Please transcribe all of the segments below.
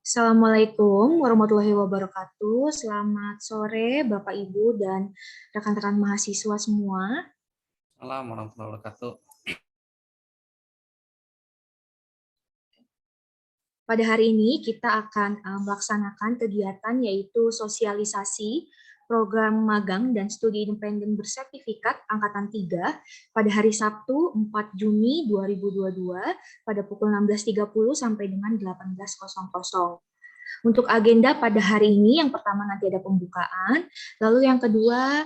Assalamualaikum warahmatullahi wabarakatuh. Selamat sore Bapak Ibu dan rekan-rekan mahasiswa semua. Assalamualaikum warahmatullahi wabarakatuh. Pada hari ini kita akan melaksanakan kegiatan yaitu sosialisasi program magang dan studi independen bersertifikat Angkatan 3 pada hari Sabtu 4 Juni 2022 pada pukul 16.30 sampai dengan 18.00. Untuk agenda pada hari ini, yang pertama nanti ada pembukaan, lalu yang kedua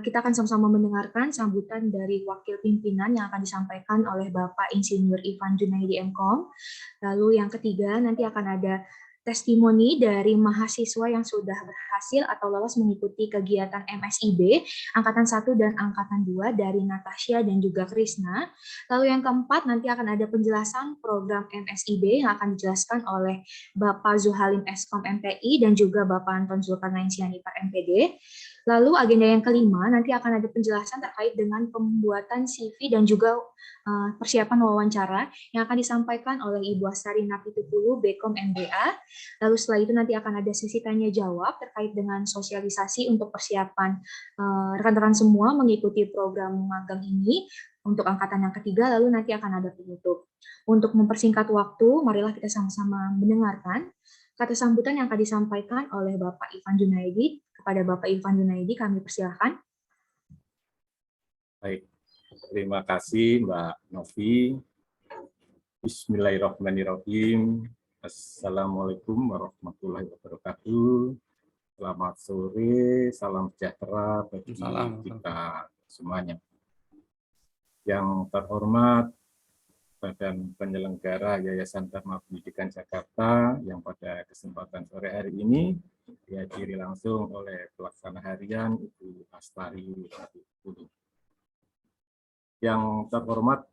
kita akan sama-sama mendengarkan sambutan dari wakil pimpinan yang akan disampaikan oleh Bapak Insinyur Ivan Junaidi MKom. Lalu yang ketiga nanti akan ada testimoni dari mahasiswa yang sudah berhasil atau lolos mengikuti kegiatan MSIB Angkatan 1 dan Angkatan 2 dari Natasha dan juga Krisna. Lalu yang keempat nanti akan ada penjelasan program MSIB yang akan dijelaskan oleh Bapak Zuhalim Eskom MPI dan juga Bapak Anton Zulkarnain Sianipar MPD. Lalu agenda yang kelima nanti akan ada penjelasan terkait dengan pembuatan CV dan juga persiapan wawancara yang akan disampaikan oleh Ibu Astari Napitupulu Bekom MBA. Lalu setelah itu nanti akan ada sesi tanya jawab terkait dengan sosialisasi untuk persiapan rekan-rekan semua mengikuti program magang ini untuk angkatan yang ketiga, lalu nanti akan ada penutup. Untuk mempersingkat waktu, marilah kita sama-sama mendengarkan kata sambutan yang akan disampaikan oleh Bapak Ivan Junaidi. Kepada Bapak Ivan Junaidi, kami persilahkan. Baik, terima kasih Mbak Novi. Bismillahirrahmanirrahim. Assalamualaikum warahmatullahi wabarakatuh. Selamat sore, salam sejahtera bagi kita semuanya. Yang terhormat Badan Penyelenggara Yayasan Dharma Pendidikan Jakarta yang pada kesempatan sore hari ini dihadiri langsung oleh pelaksana harian Ibu Astari Napitupulu. Yang terhormat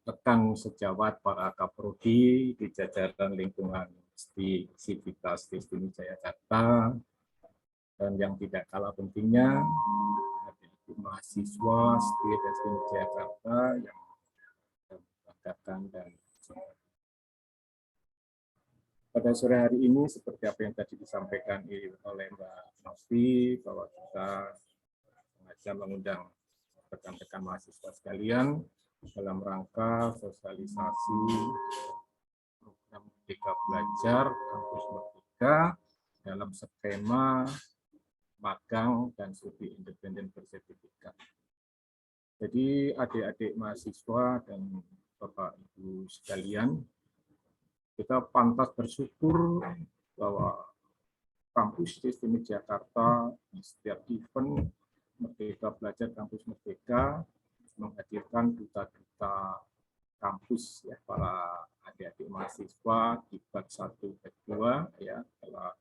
rekan sejawat para kaprodi di jajaran lingkungan Sivitas Destiny Jayakarta, dan yang tidak kalah pentingnya mahasiswa Destiny Jayakarta yang banggakan. Dan pada sore hari ini seperti apa yang tadi disampaikan oleh Mbak Novi bahwa kita sengaja mengundang rekan-rekan mahasiswa sekalian dalam rangka sosialisasi program Merdeka Belajar Kampus Merdeka dalam skema magang dan studi independen bersertifikat. Jadi adik-adik mahasiswa dan Bapak Ibu sekalian, kita pantas bersyukur bahwa Kampus Destiny Jakarta di setiap event Merdeka Belajar Kampus Merdeka menghadirkan duta-duta kampus ya, para adik-adik mahasiswa di batch 1 batch 2 ya telah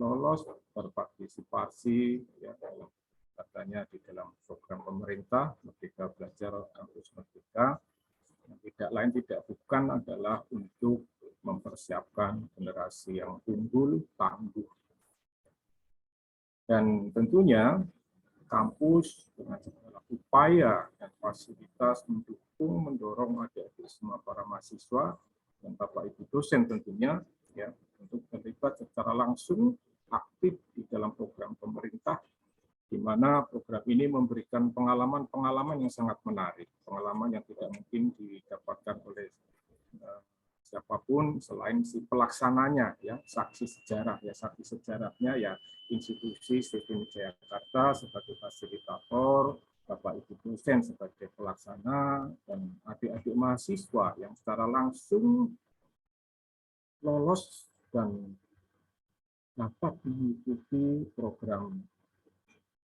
lolos berpartisipasi ya katanya di dalam program pemerintah Merdeka Belajar Kampus Merdeka, yang tidak lain tidak bukan adalah untuk mempersiapkan generasi yang unggul, tangguh. Dan tentunya kampus dengan segala upaya dan fasilitas mendorong adik-adik semua para mahasiswa dan Bapak Ibu dosen tentunya ya untuk terlibat secara langsung aktif di dalam program pemerintah, di mana program ini memberikan pengalaman-pengalaman yang sangat menarik, pengalaman yang tidak mungkin didapatkan oleh siapapun selain si pelaksananya ya, saksi sejarah ya, saksi sejarahnya ya institusi Destiny Jakarta sebagai fasilitator, Bapak Ibu dosen sebagai pelaksana, dan adik-adik mahasiswa yang secara langsung lolos dan dapat mengikuti program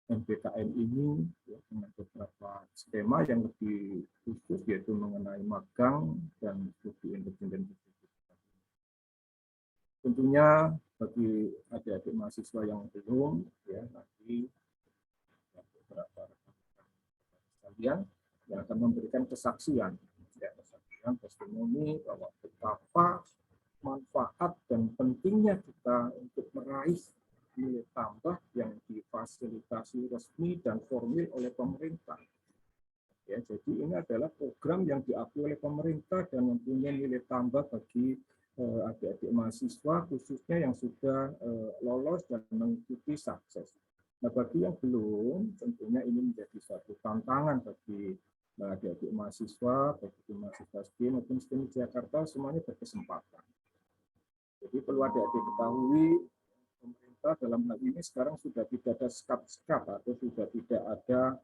MBKM ini ya, dengan beberapa skema yang lebih khusus yaitu mengenai magang dan studi independen. Tentunya bagi adik-adik mahasiswa yang belum ya nanti beberapa rekan-rekan sekalian yang akan memberikan kesaksian ya, kesaksian testimoni bahwa betapa manfaat dan pentingnya kita untuk meraih nilai tambah yang difasilitasi resmi dan formil oleh pemerintah. Ya, jadi ini adalah program yang diakui oleh pemerintah dan mempunyai nilai tambah bagi adik-adik mahasiswa khususnya yang sudah lolos dan mengikuti sukses. Nah, bagi yang belum, tentunya ini menjadi satu tantangan bagi adik-adik mahasiswa, bagi mahasiswa STIM maupun STIM Jakarta, semuanya berkesempatan. Jadi perlu adik-adik ketahui, pemerintah dalam hal ini sekarang sudah tidak ada sekat-sekat atau sudah tidak ada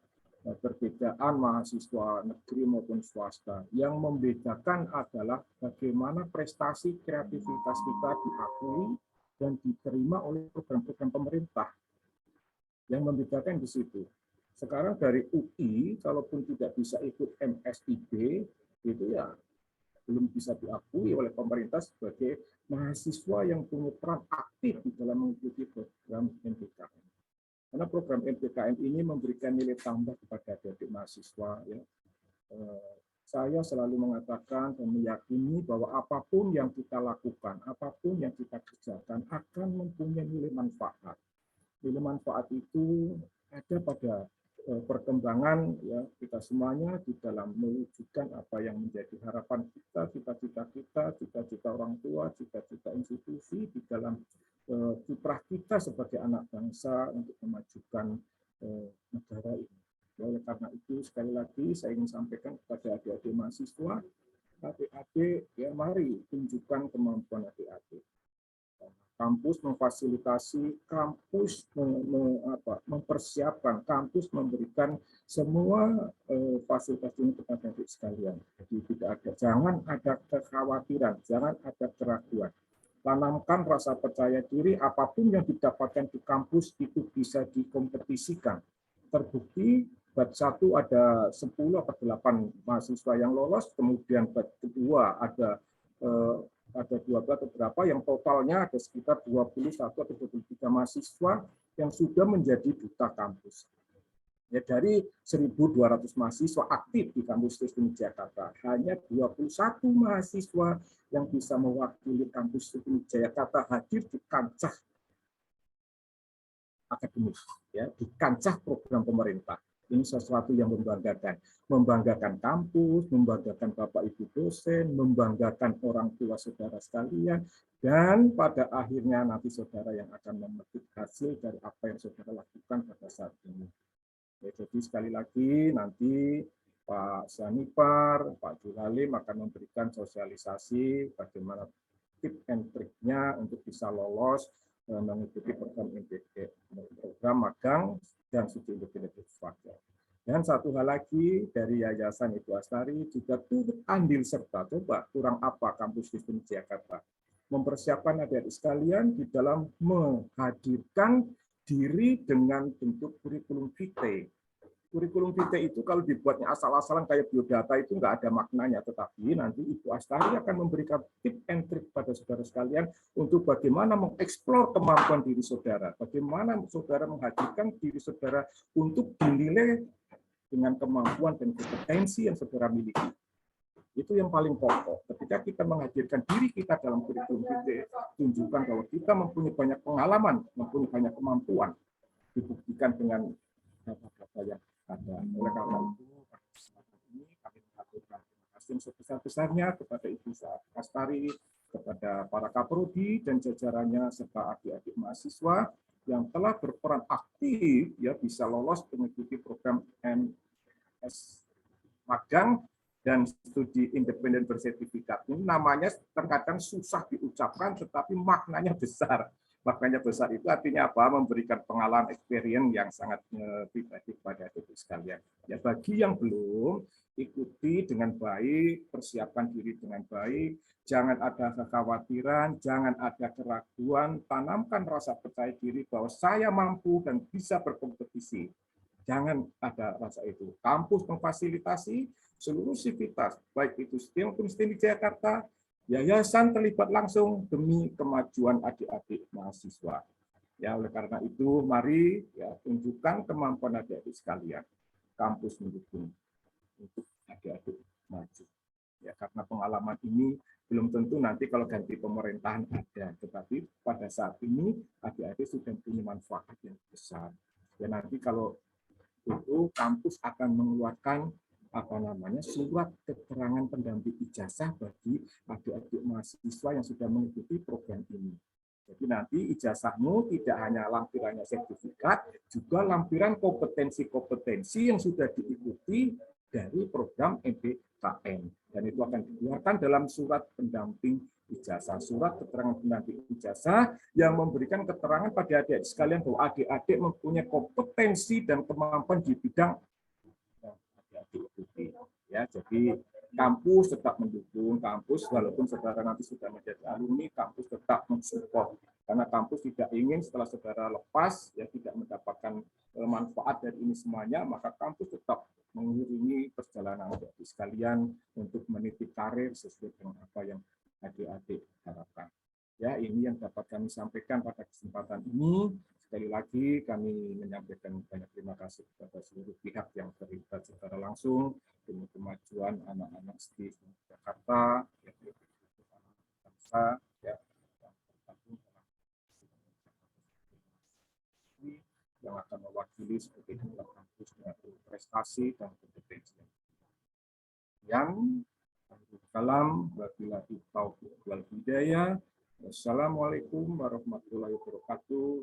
perbedaan mahasiswa negeri maupun swasta. Yang membedakan adalah bagaimana prestasi kreativitas kita diakui dan diterima oleh program-program pemerintah. Yang membedakan di situ. Sekarang dari UI, kalaupun tidak bisa ikut MSIB, itu ya belum bisa diakui oleh pemerintah sebagai mahasiswa yang punya peran aktif di dalam mengikuti program MPKM. Karena program MPKM ini memberikan nilai tambah kepada adik-adik mahasiswa. Ya. Saya selalu mengatakan dan meyakini bahwa apapun yang kita lakukan, apapun yang kita kerjakan akan mempunyai nilai manfaat. Nilai manfaat itu ada pada perkembangan ya kita semuanya di dalam mewujudkan apa yang menjadi harapan kita, cita-cita kita, cita-cita orang tua, cita-cita institusi di dalam kiprah kita sebagai anak bangsa untuk memajukan negara ini. Oleh karena itu sekali lagi saya ingin sampaikan kepada adik-adik mahasiswa, adik-adik ya mari tunjukkan kemampuan adik-adik. Kampus memfasilitasi, kampus mempersiapkan, kampus memberikan semua fasilitas ini kepada adik sekalian. Jadi tidak ada, jangan ada kekhawatiran, jangan ada keraguan. Tanamkan rasa percaya diri, apapun yang didapatkan di kampus itu bisa dikompetisikan. Terbukti bat 1 ada 10 atau 8 mahasiswa yang lolos, kemudian bat kedua ada 12 atau berapa, yang totalnya ada sekitar 21 atau 23 mahasiswa yang sudah menjadi duta kampus. Ya, dari 1.200 mahasiswa aktif di kampus STIM Jakarta, hanya 21 mahasiswa yang bisa mewakili kampus STIM Jakarta hadir di kancah akademis, ya, di kancah program pemerintah. Ini sesuatu yang membanggakan kampus, membanggakan Bapak Ibu dosen, membanggakan orang tua saudara sekalian, dan pada akhirnya nanti saudara yang akan memetik hasil dari apa yang saudara lakukan pada saat ini. Ya, jadi sekali lagi nanti Pak Sanipar, Pak Juralim akan memberikan sosialisasi bagaimana tip and triknya untuk bisa lolos mengikuti program program magang dan studi independen swasta. Dan satu hal lagi dari Yayasan Ibu Astari juga turut andil serta, coba kurang apa kampus STIM Jakarta mempersiapkan adik-adik sekalian di dalam menghadirkan diri dengan bentuk kurikulum vitae. Kurikulum vitae itu kalau dibuatnya asal-asalan kayak biodata itu nggak ada maknanya, tetapi nanti Ibu Astari akan memberikan tip and trick pada saudara sekalian untuk bagaimana mengeksplor kemampuan diri saudara, bagaimana saudara menghadirkan diri saudara untuk dinilai dengan kemampuan dan kompetensi yang saudara miliki. Itu yang paling pokok. Ketika kita menghadirkan diri kita dalam kurikulum vitae, tunjukkan bahwa kita mempunyai banyak pengalaman, mempunyai banyak kemampuan, dibuktikan dengan data-data yang ada. Oleh karena itu, ini kami mengaturkan terima kasih sebesar-besarnya kepada Ibu Astari, kepada para kaprodi dan jajarannya serta adik-adik mahasiswa yang telah berperan aktif ya bisa lolos mengikuti program MS magang dan studi independen bersertifikat. Ini namanya terkadang susah diucapkan tetapi maknanya besar. Maknanya besar itu artinya apa? Memberikan pengalaman experience yang sangat pribadi kepada adik sekalian. Ya, bagi yang belum, ikuti dengan baik, persiapkan diri dengan baik, jangan ada kekhawatiran, jangan ada keraguan, tanamkan rasa percaya diri bahwa saya mampu dan bisa berkompetisi. Jangan ada rasa itu. Kampus memfasilitasi seluruh sivitas, baik itu STIM maupun STIM Jakarta, yayasan terlibat langsung demi kemajuan adik-adik mahasiswa. Ya, oleh karena itu, mari ya tunjukkan kemampuan adik-adik sekalian. Kampus mendukung untuk adik-adik maju. Ya, karena pengalaman ini belum tentu nanti kalau ganti pemerintahan ada, tetapi pada saat ini adik-adik sudah punya manfaat yang besar. Ya, nanti kalau itu kampus akan mengeluarkan surat keterangan pendamping ijazah bagi adik-adik mahasiswa yang sudah mengikuti program ini. Jadi nanti ijazahmu tidak hanya lampirannya sertifikat, juga lampiran kompetensi-kompetensi yang sudah diikuti dari program MBKM. Dan itu akan dikeluarkan dalam surat pendamping ijazah, surat keterangan pendamping ijazah yang memberikan keterangan pada adik-adik sekalian bahwa adik-adik mempunyai kompetensi dan kemampuan di bidang yang adik-adik ikuti. Ya, jadi kampus tetap mendukung, kampus walaupun saudara nanti sudah menjadi alumni, kampus tetap mensupport. Karena kampus tidak ingin setelah saudara lepas, ya tidak mendapatkan manfaat dari ini semuanya, maka kampus tetap mengiringi perjalanan adik-adik sekalian untuk meniti karir sesuai dengan apa yang adik-adik harapkan. Ya, ini yang dapat kami sampaikan pada kesempatan ini. Sekali lagi kami menyampaikan banyak terima kasih kepada seluruh pihak yang terlibat secara langsung demi kemajuan anak-anak di Jakarta, bangsa, ya, yang akan mewakili sebagai tingkat kampus dengan prestasi dan kompetensi. Yang salam wabillahi taufiq wal hidayah. Wassalamualaikum warahmatullahi wabarakatuh.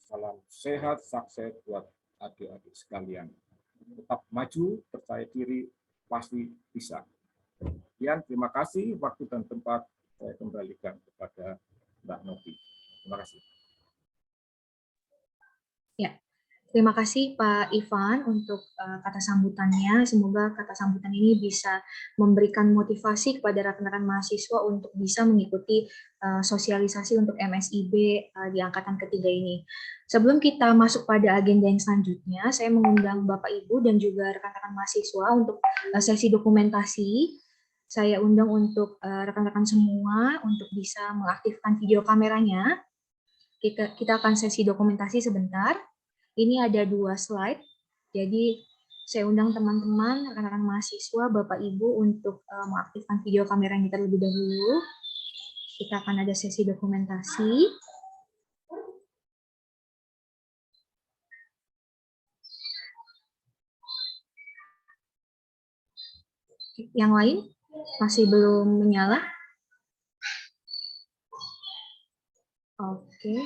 Salam sehat, sukses buat adik-adik sekalian. Tetap maju, percaya diri, pasti bisa. Sekian, terima kasih. Waktu dan tempat saya kembalikan kepada Mbak Novi. Terima kasih. Ya, terima kasih Pak Ivan untuk kata sambutannya. Semoga kata sambutan ini bisa memberikan motivasi kepada rekan-rekan mahasiswa untuk bisa mengikuti sosialisasi untuk MSIB di angkatan ketiga ini. Sebelum kita masuk pada agenda yang selanjutnya, saya mengundang Bapak Ibu dan juga rekan-rekan mahasiswa untuk sesi dokumentasi. Saya undang untuk rekan-rekan semua untuk bisa mengaktifkan video kameranya. Kita akan sesi dokumentasi sebentar. Ini ada 2 slide. Jadi saya undang teman-teman, rekan-rekan mahasiswa, Bapak Ibu untuk mengaktifkan video kameranya terlebih dahulu. Kita akan ada sesi dokumentasi. Yang lain masih belum menyala. Oke.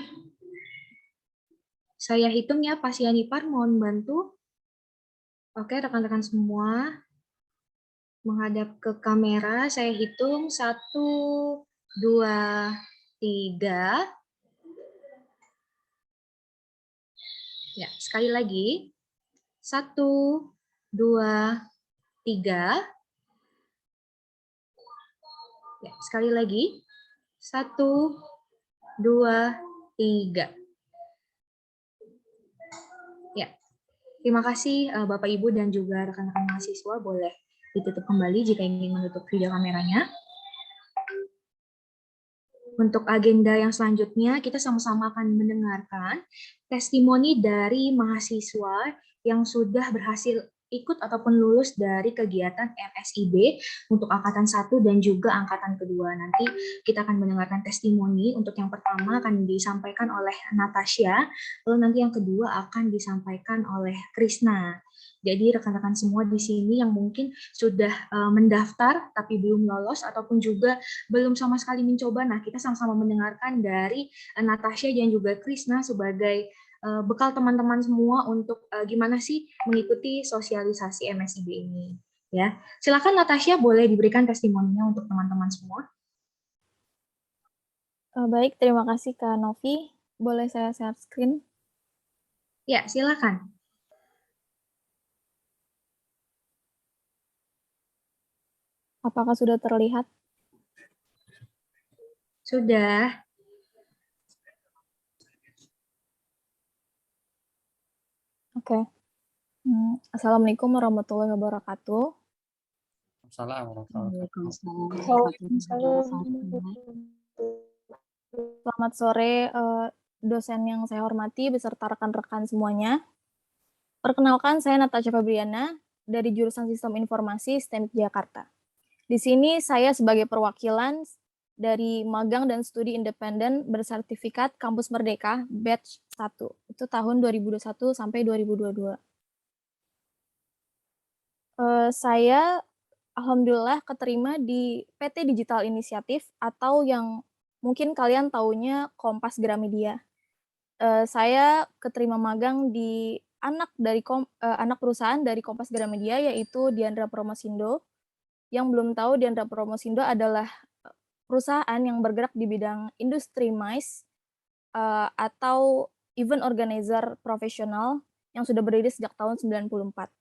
Saya hitung ya, Pak Sianipar, mohon bantu. Oke, rekan-rekan semua. Menghadap ke kamera, saya hitung 1, 2, 3. Ya, sekali lagi. 1, 2, 3. Ya, sekali lagi. 1, 2, 3. Ya, terima kasih Bapak Ibu dan juga rekan-rekan mahasiswa. Boleh ditutup kembali jika ingin menutup video kameranya. Untuk agenda yang selanjutnya, kita sama-sama akan mendengarkan testimoni dari mahasiswa yang sudah berhasil ikut ataupun lulus dari kegiatan MSIB untuk angkatan 1 dan juga angkatan kedua. Nanti kita akan mendengarkan testimoni. Untuk yang pertama akan disampaikan oleh Natasha, lalu nanti yang kedua akan disampaikan oleh Krisna. Jadi rekan-rekan semua di sini yang mungkin sudah mendaftar tapi belum lolos ataupun juga belum sama sekali mencoba, nah kita sama-sama mendengarkan dari Natasha dan juga Krisna sebagai bekal teman-teman semua untuk gimana sih mengikuti sosialisasi MSIB ini. Ya, silakan Natasha, boleh diberikan testimoninya untuk teman-teman semua. Baik, terima kasih Kak Novi. Boleh saya share screen? Ya, silakan. Apakah sudah terlihat? Sudah. Oke. Assalamualaikum warahmatullahi wabarakatuh. Assalamualaikum warahmatullahi wabarakatuh. Selamat sore dosen yang saya hormati beserta rekan-rekan semuanya. Perkenalkan, saya Natasha Febriana dari jurusan Sistem Informasi STEM Jakarta. Di sini saya sebagai perwakilan dari magang dan studi independen bersertifikat Kampus Merdeka batch 1. Itu tahun 2021 sampai 2022. Saya alhamdulillah keterima di PT Digital Inisiatif atau yang mungkin kalian taunya Kompas Gramedia. Saya keterima magang di anak perusahaan dari Kompas Gramedia, yaitu Diandra Promosindo. Yang belum tahu, Diandra Promosindo adalah perusahaan yang bergerak di bidang industri MICE atau event organizer profesional yang sudah berdiri sejak tahun 94.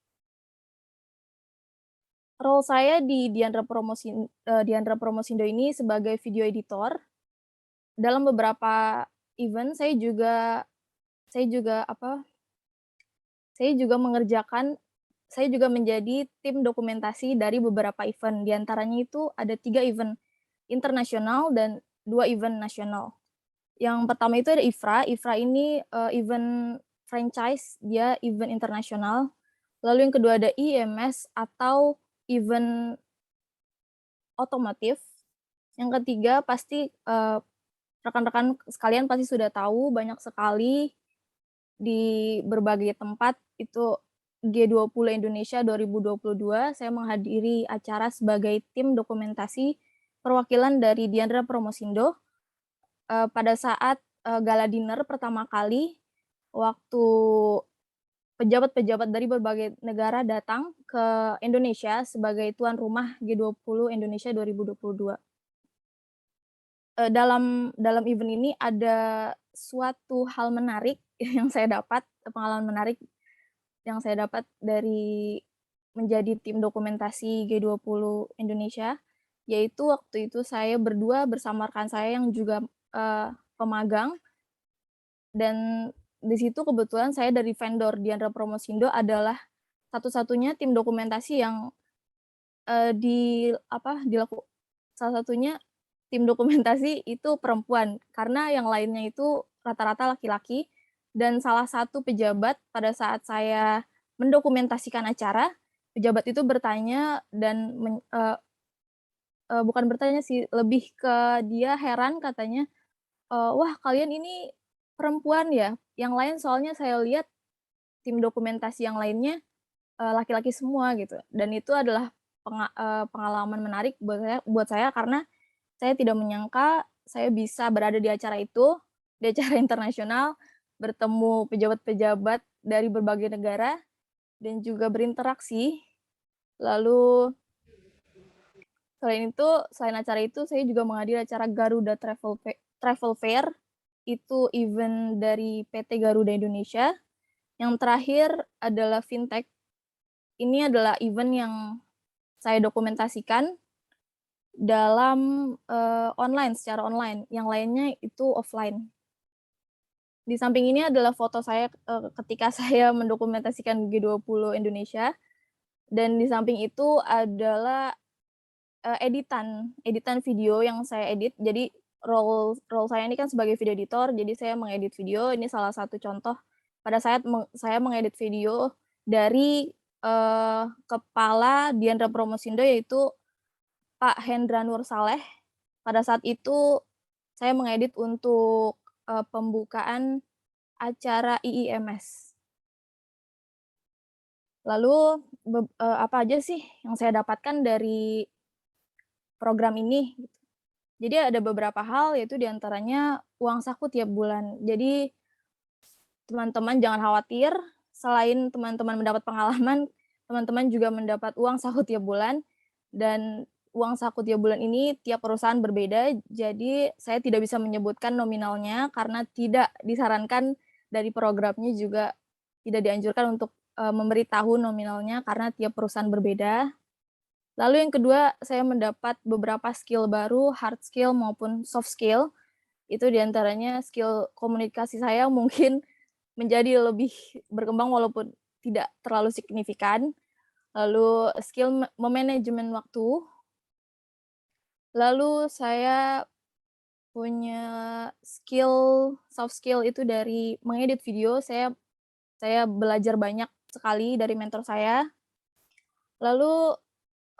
Role saya di Diandra Promosindo ini sebagai video editor. Dalam beberapa event saya juga menjadi tim dokumentasi dari beberapa event. Di antaranya itu ada 3 event internasional dan 2 event nasional. Yang pertama itu ada IFRA. IFRA ini event franchise, dia event internasional. Lalu yang kedua ada IMS atau event otomotif. Yang ketiga pasti rekan-rekan sekalian pasti sudah tahu, banyak sekali di berbagai tempat itu G20 Indonesia 2022 saya menghadiri acara sebagai tim dokumentasi perwakilan dari Diandra Promosindo pada saat gala dinner pertama kali waktu pejabat-pejabat dari berbagai negara datang ke Indonesia sebagai tuan rumah G20 Indonesia 2022. Dalam event ini ada suatu hal menarik yang saya dapat, pengalaman menarik yang saya dapat dari menjadi tim dokumentasi G20 Indonesia, yaitu waktu itu saya berdua bersama rekan saya yang juga pemagang, dan di situ kebetulan saya dari vendor Diandra Promosindo adalah satu-satunya tim dokumentasi yang salah satunya tim dokumentasi itu perempuan, karena yang lainnya itu rata-rata laki-laki. Dan salah satu pejabat pada saat saya mendokumentasikan acara, pejabat itu bertanya dan bukan bertanya sih, lebih ke dia heran katanya, "Wah, kalian ini perempuan ya? Yang lain soalnya saya lihat tim dokumentasi yang lainnya laki-laki semua," gitu. Dan itu adalah pengalaman menarik buat saya karena saya tidak menyangka saya bisa berada di acara itu, di acara internasional, bertemu pejabat-pejabat dari berbagai negara, dan juga berinteraksi. Lalu selain acara itu, saya juga menghadiri acara Garuda Travel Fair, itu event dari PT Garuda Indonesia. Yang terakhir adalah Fintech. Ini adalah event yang saya dokumentasikan dalam secara online, yang lainnya itu offline. Di samping ini adalah foto saya ketika saya mendokumentasikan G20 Indonesia, dan di samping itu adalah editan video yang saya edit. Jadi role saya ini kan sebagai video editor, jadi saya mengedit video. Ini salah satu contoh pada saat saya mengedit video dari kepala Diandra Promosindo, yaitu Pak Hendra Nur Saleh. Pada saat itu saya mengedit untuk pembukaan acara IIMS. Lalu apa aja sih yang saya dapatkan dari program ini? Jadi ada beberapa hal, yaitu diantaranya uang saku tiap bulan. Jadi teman-teman jangan khawatir, selain teman-teman mendapat pengalaman, teman-teman juga mendapat uang saku tiap bulan, dan uang saku tiap bulan ini tiap perusahaan berbeda, jadi saya tidak bisa menyebutkan nominalnya karena tidak disarankan dari programnya, juga tidak dianjurkan untuk memberitahu nominalnya karena tiap perusahaan berbeda. Lalu yang kedua, saya mendapat beberapa skill baru, hard skill maupun soft skill. Itu diantaranya skill komunikasi saya mungkin menjadi lebih berkembang walaupun tidak terlalu signifikan. Lalu skill memanajemen waktu. Lalu saya punya soft skill itu dari mengedit video. Saya belajar banyak sekali dari mentor saya. Lalu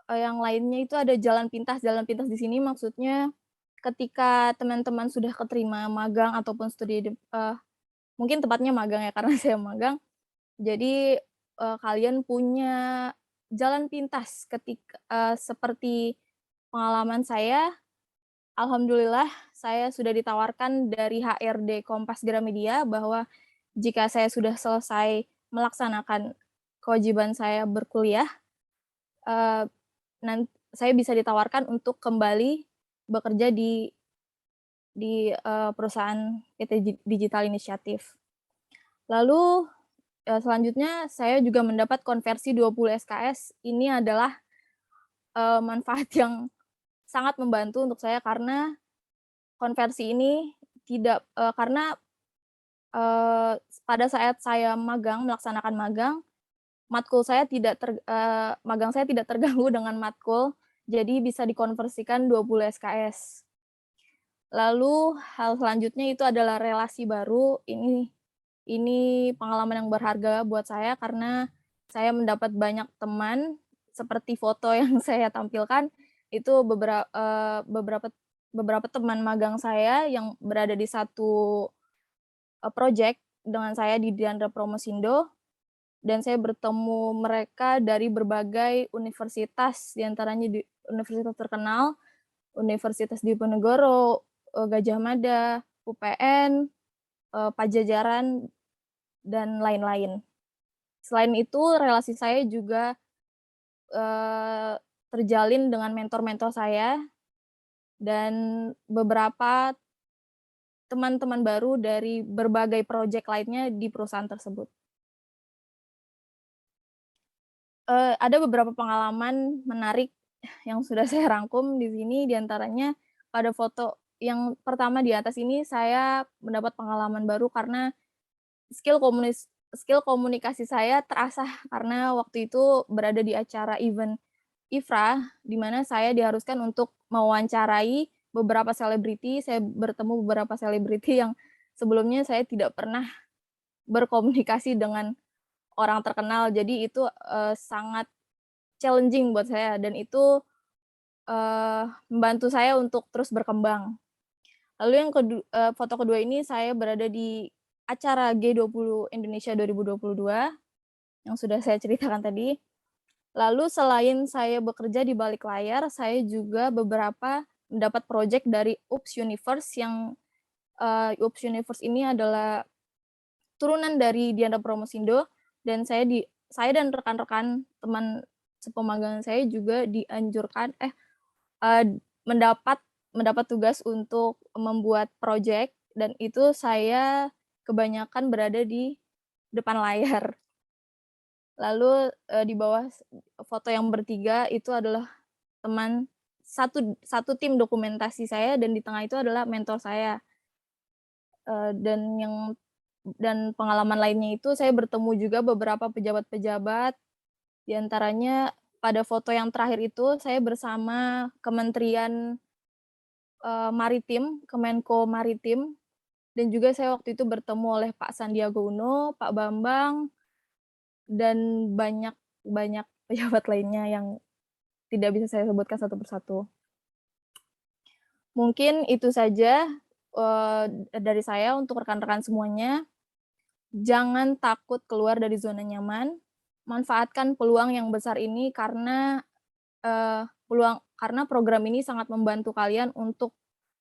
yang lainnya itu ada jalan pintas. Jalan pintas di sini maksudnya ketika teman-teman sudah keterima magang ataupun studi, mungkin tepatnya magang ya karena saya magang. Jadi kalian punya jalan pintas ketika seperti pengalaman saya, alhamdulillah saya sudah ditawarkan dari HRD Kompas Gramedia bahwa jika saya sudah selesai melaksanakan kewajiban saya berkuliah, saya bisa ditawarkan untuk kembali bekerja di perusahaan PT Digital Initiative. Lalu selanjutnya saya juga mendapat konversi 20 SKS. Ini adalah manfaat yang sangat membantu untuk saya karena konversi ini tidak karena pada saat saya melaksanakan magang, magang saya tidak terganggu dengan matkul, jadi bisa dikonversikan 20 SKS. Lalu hal selanjutnya itu adalah relasi baru. Ini pengalaman yang berharga buat saya karena saya mendapat banyak teman, seperti foto yang saya tampilkan, itu beberapa teman magang saya yang berada di satu project dengan saya di Diandra Promosindo, dan saya bertemu mereka dari berbagai universitas, diantaranya di universitas terkenal, Universitas Diponegoro, Gajah Mada, UPN, Pajajaran, dan lain-lain. Selain itu, relasi saya juga terjalin dengan mentor-mentor saya dan beberapa teman-teman baru dari berbagai proyek lainnya di perusahaan tersebut. Ada beberapa pengalaman menarik yang sudah saya rangkum di sini, diantaranya pada foto yang pertama di atas ini saya mendapat pengalaman baru karena skill komunikasi saya terasah karena waktu itu berada di acara event IFRA, di mana saya diharuskan untuk mewawancarai beberapa selebriti. Saya bertemu beberapa selebriti yang sebelumnya saya tidak pernah berkomunikasi dengan orang terkenal. Jadi itu sangat challenging buat saya dan itu membantu saya untuk terus berkembang. Lalu yang foto kedua ini saya berada di acara G20 Indonesia 2022 yang sudah saya ceritakan tadi. Lalu selain saya bekerja di balik layar, saya juga mendapat proyek dari UPS Universe yang UPS Universe ini adalah turunan dari Diandra Promosindo, dan saya dan rekan-rekan teman sepemagangan saya juga dianjurkan mendapat tugas untuk membuat proyek, dan itu saya kebanyakan berada di depan layar. Lalu di bawah foto yang bertiga itu adalah satu tim dokumentasi saya, dan di tengah itu adalah mentor saya. Dan pengalaman lainnya itu saya bertemu juga beberapa pejabat-pejabat, diantaranya pada foto yang terakhir itu saya bersama Kementerian Maritim, Kemenko Maritim, dan juga saya waktu itu bertemu oleh Pak Sandiaga Uno, Pak Bambang, dan banyak pejabat lainnya yang tidak bisa saya sebutkan satu persatu. Mungkin itu saja dari saya untuk rekan-rekan semuanya. Jangan takut keluar dari zona nyaman. Manfaatkan peluang yang besar ini karena program ini sangat membantu kalian untuk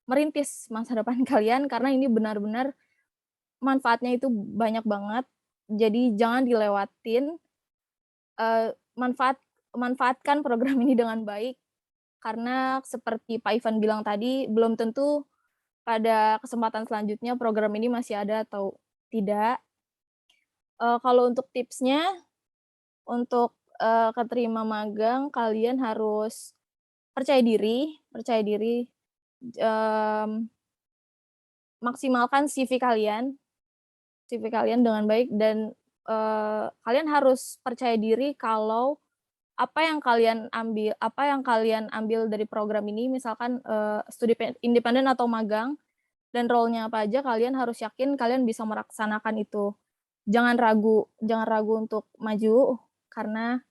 merintis masa depan kalian, karena ini benar-benar manfaatnya itu banyak banget. Jadi jangan dilewatin. Manfaatkan program ini dengan baik, karena seperti Pak Ivan bilang tadi, belum tentu pada kesempatan selanjutnya program ini masih ada atau tidak. Kalau untuk tipsnya, untuk keterima magang, kalian harus percaya diri, maksimalkan CV kalian dengan baik, dan kalian harus percaya diri kalau apa yang kalian ambil dari program ini, misalkan studi independen atau magang, dan role-nya apa aja, kalian harus yakin kalian bisa melaksanakan itu. Jangan ragu untuk maju, karena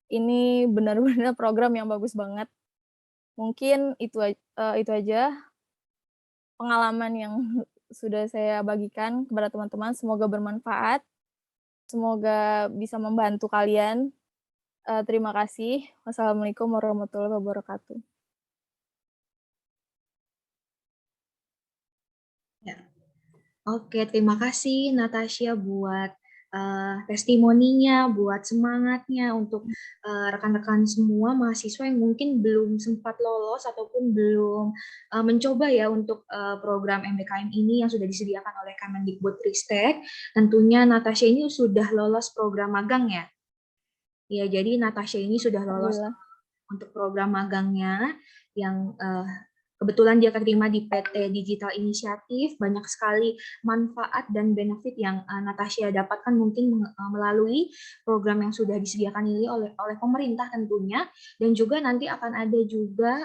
ini benar-benar program yang bagus banget. Mungkin itu aja pengalaman yang sudah saya bagikan kepada teman-teman. Semoga bermanfaat, semoga bisa membantu kalian Terima kasih. Wassalamualaikum warahmatullahi wabarakatuh. Ya. Oke, terima kasih Natasha buat testimoninya, buat semangatnya untuk rekan-rekan semua mahasiswa yang mungkin belum sempat lolos ataupun belum mencoba ya untuk program MBKM ini yang sudah disediakan oleh Kemendikbudristek. Tentunya Natasha ini sudah lolos program magang ya. Ya, jadi Natasha ini sudah lolos untuk program magangnya yang kebetulan dia keterima di PT Digital Inisiatif. Banyak sekali manfaat dan benefit yang Natasha dapatkan mungkin melalui program yang sudah disediakan ini oleh pemerintah tentunya, dan juga nanti akan ada juga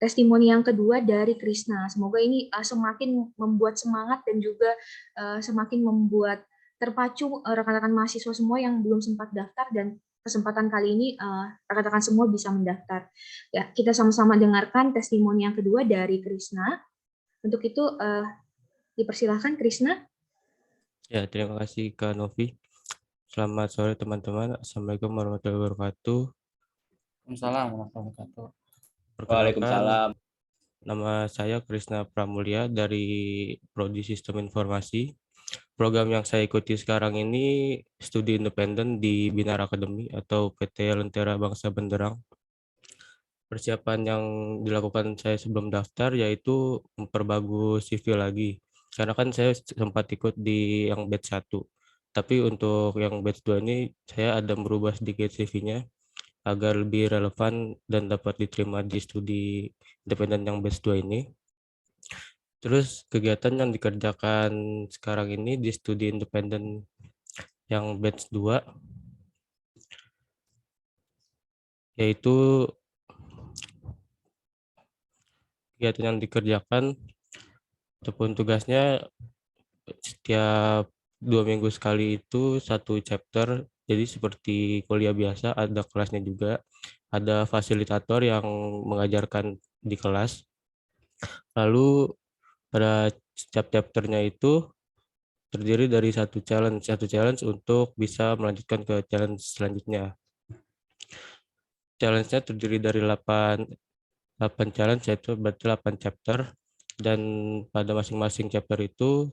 testimoni yang kedua dari Krishna. Semoga ini semakin membuat semangat dan juga semakin membuat terpacu rekan-rekan mahasiswa semua yang belum sempat daftar, dan kesempatan kali ini rekan-rekan semua bisa mendaftar. Ya, kita sama-sama dengarkan testimoni yang kedua dari Krishna. Untuk itu dipersilahkan Krishna. Ya, terima kasih Kak Novi. Selamat sore teman-teman. Assalamualaikum warahmatullahi wabarakatuh. Waalaikumsalam warahmatullahi wabarakatuh. Perkenalkan, nama saya Krishna Pramulya dari Prodi Sistem Informasi. Program yang saya ikuti sekarang ini studi independen di Binar Academy atau PT Lentera Bangsa Benderang. Persiapan yang dilakukan saya sebelum daftar yaitu memperbagus CV lagi. Karena kan saya sempat ikut di yang batch 1. Tapi untuk yang batch 2 ini saya ada merubah sedikit CV-nya agar lebih relevan dan dapat diterima di studi independen yang batch 2 ini. Terus kegiatan yang dikerjakan sekarang ini di studi independen yang batch 2 yaitu kegiatan yang dikerjakan ataupun tugasnya setiap 2 minggu sekali itu satu chapter. Jadi seperti kuliah biasa, ada kelasnya juga, ada fasilitator yang mengajarkan di kelas. Lalu pada setiap chapternya itu terdiri dari satu challenge untuk bisa melanjutkan ke challenge selanjutnya. Challenge-nya terdiri dari 8 challenge, yaitu berarti 8 chapter, dan pada masing-masing chapter itu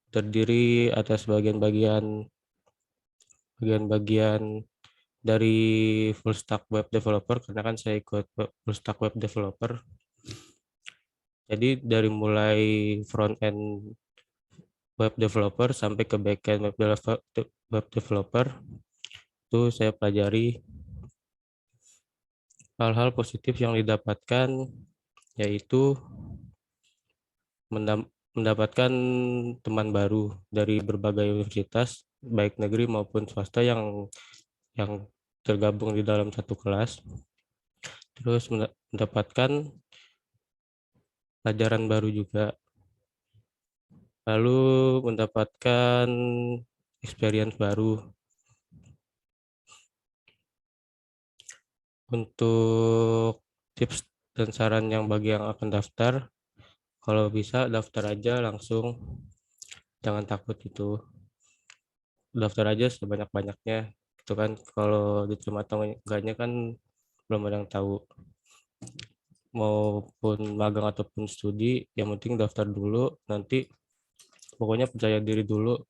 terdiri atas bagian-bagian dari full stack web developer, karena kan saya ikut full stack web developer. Jadi dari mulai front end web developer sampai ke back end web developer itu saya pelajari. Hal-hal positif yang didapatkan yaitu mendapatkan teman baru dari berbagai universitas, baik negeri maupun swasta yang tergabung di dalam satu kelas. Terus mendapatkan pelajaran baru juga. Lalu mendapatkan experience baru. Untuk tips dan saran yang bagi yang akan daftar, kalau bisa daftar aja langsung, jangan takut itu. Daftar aja sebanyak-banyaknya, itu kan kalau diterima atau enggaknya kan belum ada yang tahu. Maupun magang ataupun studi, yang penting daftar dulu, nanti pokoknya percaya diri dulu.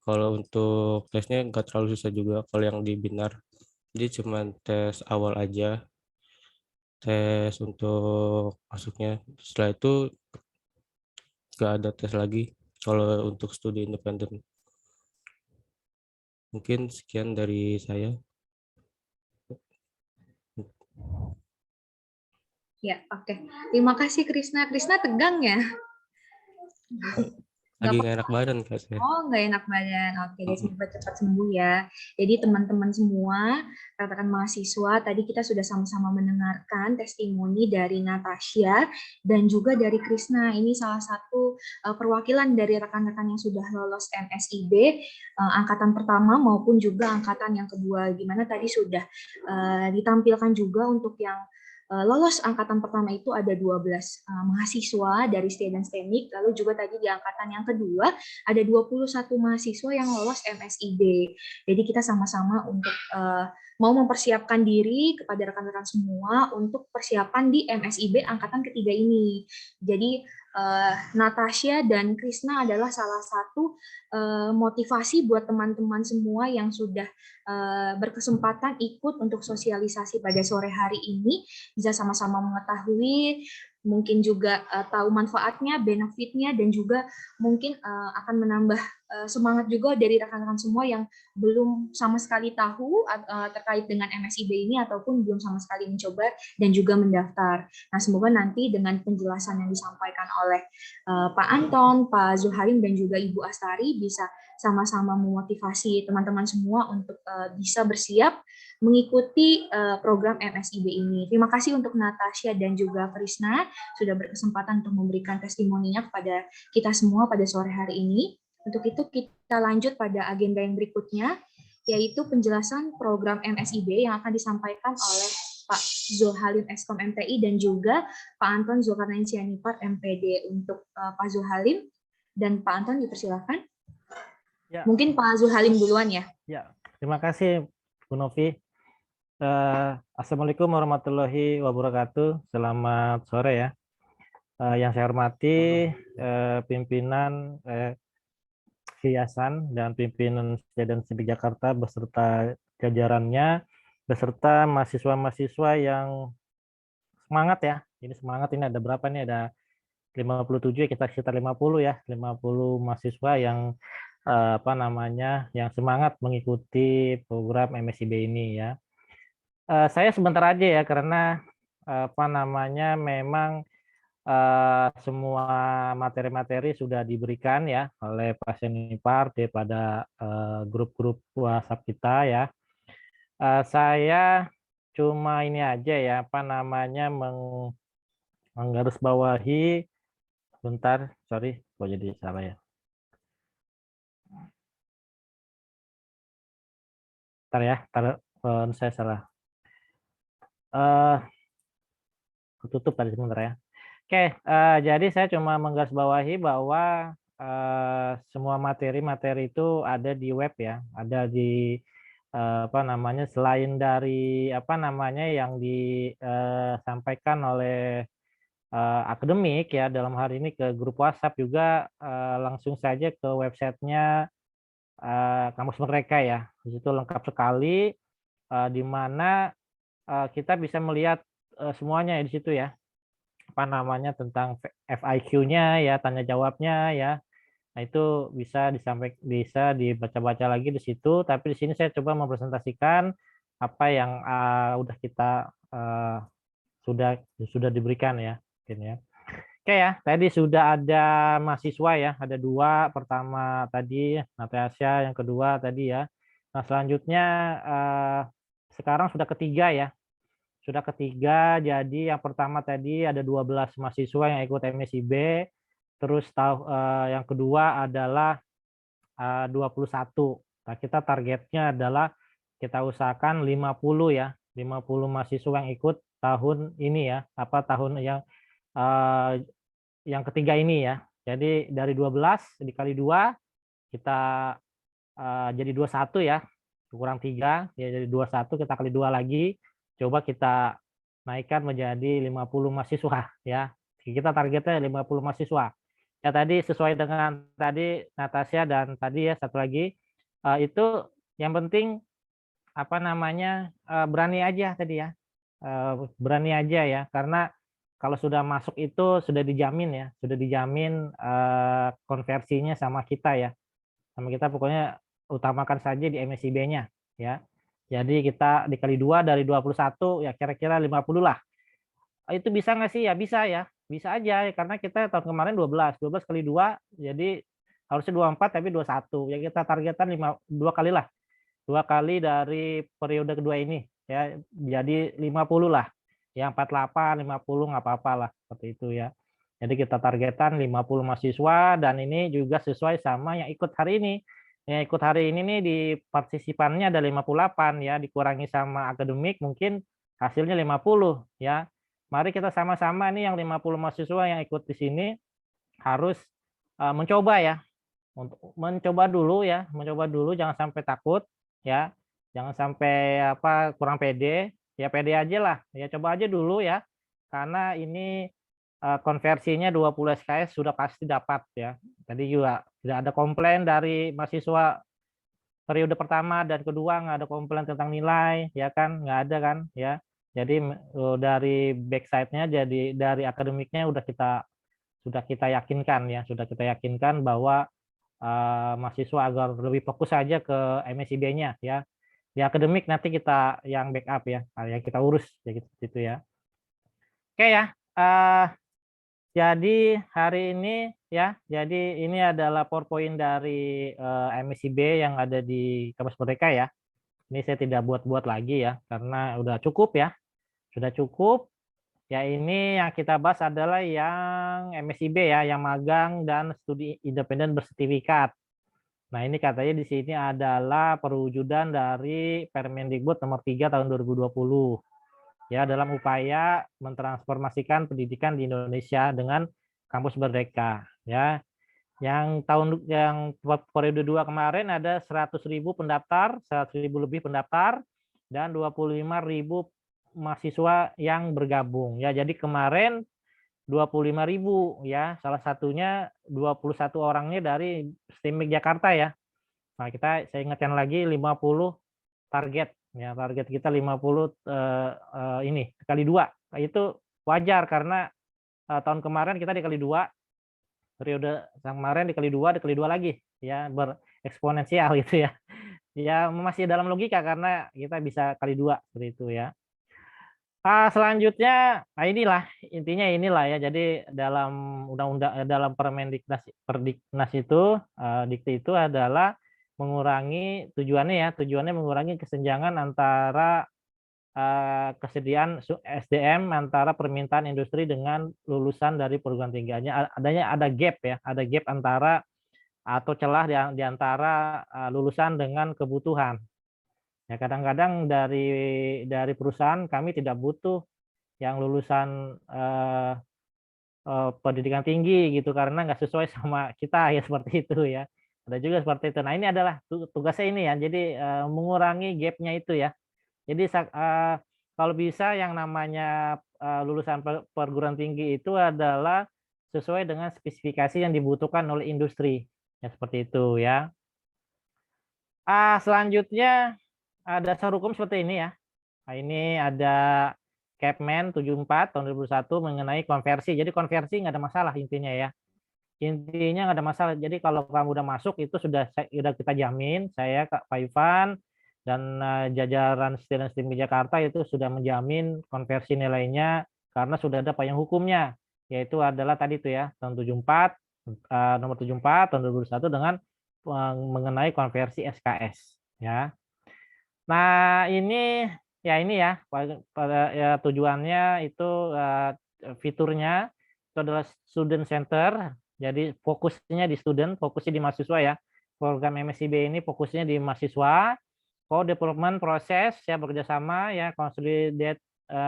Kalau untuk tesnya nggak terlalu susah juga kalau yang di Binar. Jadi cuma tes awal aja, tes untuk masuknya. Setelah itu nggak ada tes lagi kalau untuk studi independen. Mungkin sekian dari saya. Ya, oke. Terima kasih Krishna. Krishna tegang ya? Lagi nggak enak badan Kak saya. Oh, nggak enak badan. Oke, deh, semoga cepat sembuh ya. Jadi teman-teman semua, rekan-rekan mahasiswa, tadi kita sudah sama-sama mendengarkan testimoni dari Natasha dan juga dari Krishna. Ini salah satu perwakilan dari rekan-rekan yang sudah lolos MSIB, angkatan pertama maupun juga angkatan yang kedua. Gimana tadi sudah ditampilkan juga untuk yang lolos angkatan pertama itu ada 12 mahasiswa dari STIA dan STEMIK, lalu juga tadi di angkatan yang kedua ada 21 mahasiswa yang lolos MSIB. Jadi kita sama-sama untuk mau mempersiapkan diri kepada rekan-rekan semua untuk persiapan di MSIB angkatan ketiga ini. Jadi Natasha dan Krisna adalah salah satu motivasi buat teman-teman semua yang sudah berkesempatan ikut untuk sosialisasi pada sore hari ini, bisa sama-sama mengetahui, mungkin juga tahu manfaatnya, benefitnya, dan juga mungkin akan menambah semangat juga dari rekan-rekan semua yang belum sama sekali tahu terkait dengan MSIB ini ataupun belum sama sekali mencoba dan juga mendaftar. Nah, semoga nanti dengan penjelasan yang disampaikan oleh Pak Anton, Pak Zuharim, dan juga Ibu Astari bisa sama-sama memotivasi teman-teman semua untuk bisa bersiap mengikuti program MSIB ini. Terima kasih untuk Natasha dan juga Krisna sudah berkesempatan untuk memberikan testimoninya kepada kita semua pada sore hari ini. Untuk itu kita lanjut pada agenda yang berikutnya, yaitu penjelasan program MSIB yang akan disampaikan oleh Pak Zulhalim Eskom MTI dan juga Pak Anton Zulkarnain Sianipar MPD. Untuk Pak Zulhalim dan Pak Anton dipersilakan. Ya. Mungkin Pak Zulhalim duluan ya. Ya, terima kasih Bu Novi. Assalamualaikum warahmatullahi wabarakatuh. Selamat sore ya. Yang saya hormati pimpinan Yayasan dan pimpinan STIA dan STEMIK Jakarta beserta jajarannya, beserta mahasiswa-mahasiswa yang semangat ya. Ini semangat, ini ada berapa nih? Ada 57, kita sekitar 50 ya, 50 mahasiswa yang yang semangat mengikuti program MSIB ini ya. Saya sebentar aja ya, karena memang semua materi-materi sudah diberikan ya oleh Pak Sianipar pada grup-grup WhatsApp kita ya. Saya cuma ini aja ya, menggarisbawahi, bentar, sorry, kok jadi salah ya. Bentar ya, saya salah. Tutup tadi sebentar ya. Oke, jadi saya cuma menggarisbawahi bahwa semua materi-materi itu ada di web ya, ada di selain dari yang disampaikan oleh akademik ya dalam hari ini ke grup WhatsApp, juga langsung saja ke websitenya Kampus Merdeka ya. Di situ lengkap sekali, di mana kita bisa melihat semuanya ya di situ ya. Tentang FIQ-nya ya, tanya jawabnya ya. Nah, itu bisa dibaca-baca lagi di situ, tapi di sini saya coba mempresentasikan apa yang udah kita sudah diberikan ya, mungkin ya. Oke ya, tadi sudah ada mahasiswa ya, ada 2, pertama tadi Natasha, yang kedua tadi ya. Nah, selanjutnya sekarang sudah ketiga ya. Sudah ketiga, jadi yang pertama tadi ada 12 mahasiswa yang ikut MSIB, terus yang kedua adalah 21. Nah, kita targetnya adalah kita usahakan 50 ya, 50 mahasiswa yang ikut tahun ini ya, tahun yang ketiga ini ya. Jadi dari 12 dikali 2 kita jadi 21 ya, kurang 3 ya, jadi 21 kita kali 2 lagi. Coba kita naikkan menjadi 50 mahasiswa ya. Kita targetnya 50 mahasiswa. Ya tadi sesuai dengan tadi Natasha dan tadi ya satu lagi, itu yang penting berani aja tadi ya. Berani aja ya, karena kalau sudah masuk itu sudah dijamin ya, sudah dijamin konversinya sama kita ya. Sama kita, pokoknya utamakan saja di MSIB-nya ya. Jadi kita dikali 2 dari 21 ya kira-kira 50 lah. Itu bisa nggak sih? Ya bisa ya. Bisa aja karena kita tahun kemarin 12 kali 2 jadi harusnya 24 tapi 21. Ya kita targetan 2 kali lah. 2 kali dari periode kedua ini ya. Jadi 50 lah. Yang 48, 50 nggak apa-apa lah seperti itu ya. Jadi kita targetan 50 mahasiswa dan ini juga sesuai sama yang ikut hari ini. Yang ikut hari ini nih di partisipannya ada 58 ya, dikurangi sama akademik mungkin hasilnya 50 ya. Mari kita sama-sama nih yang 50 mahasiswa yang ikut di sini harus mencoba ya, untuk mencoba dulu, jangan sampai takut ya, jangan sampai kurang pede, ya pede aja lah, ya coba aja dulu ya, karena ini konversinya 20 SKS sudah pasti dapat ya. Tadi juga tidak ada komplain dari mahasiswa periode pertama dan kedua, nggak ada komplain tentang nilai ya kan, nggak ada kan ya. Jadi dari backside-nya, jadi dari akademiknya sudah kita yakinkan bahwa mahasiswa agar lebih fokus saja ke MSIB-nya ya. Di akademik nanti kita yang backup ya, yang kita urus ya gitu ya. Oke ya. Jadi hari ini ya, jadi ini adalah PowerPoint dari MSIB yang ada di Kampus Merdeka ya. Ini saya tidak buat-buat lagi ya, karena udah cukup ya, sudah cukup. Ya ini yang kita bahas adalah yang MSIB ya, yang magang dan studi independen bersertifikat. Nah ini katanya di sini adalah perwujudan dari Permendikbud nomor 3 tahun 2020 ya, dalam upaya mentransformasikan pendidikan di Indonesia dengan Kampus Merdeka ya. Yang periode 2 kemarin ada 100.000 pendaftar, 100.000 lebih pendaftar dan 25.000 mahasiswa yang bergabung ya. Jadi kemarin 25.000 ya, salah satunya 21 orangnya dari STIMIK Jakarta ya. Nah, saya ingatkan lagi 50 target ya, target kita 50 ini kali 2. Itu wajar karena tahun kemarin kita dikali 2, periode yang kemarin dikali 2 lagi ya, bereksponensial gitu ya. Ya masih dalam logika karena kita bisa kali 2 seperti itu ya. Selanjutnya, inilah intinya inilah ya. Jadi dalam undang-undang, dalam Perdiknas itu, dikti itu adalah tujuannya mengurangi kesenjangan antara kesediaan SDM antara permintaan industri dengan lulusan dari perguruan tinggi. Ada gap ya, ada gap antara atau celah di antara lulusan dengan kebutuhan. Ya kadang-kadang dari perusahaan kami tidak butuh yang lulusan pendidikan tinggi gitu karena nggak sesuai sama kita ya, seperti itu ya. Ada juga seperti itu. Nah ini adalah tugasnya ini ya. Jadi mengurangi gapnya itu ya. Jadi kalau bisa yang namanya lulusan perguruan tinggi itu adalah sesuai dengan spesifikasi yang dibutuhkan oleh industri. Ya seperti itu ya. Selanjutnya dasar hukum seperti ini ya. Nah, ini ada Kepmen 74 tahun 2001 mengenai konversi. Jadi konversi nggak ada masalah intinya ya. Intinya nggak ada masalah. Jadi kalau kamu udah masuk itu sudah kita jamin, saya Pak Ivan dan jajaran STIMIK Jakarta itu sudah menjamin konversi nilainya karena sudah ada payung hukumnya, yaitu adalah tadi itu ya tahun 74 nomor 74 tahun 2001 dengan mengenai konversi SKS ya. Nah ini ya tujuannya itu fiturnya itu adalah student center. Jadi fokusnya di student, fokusnya di mahasiswa ya. Program MSIB ini fokusnya di mahasiswa. Co-development proses ya, bekerjasama ya, consolidate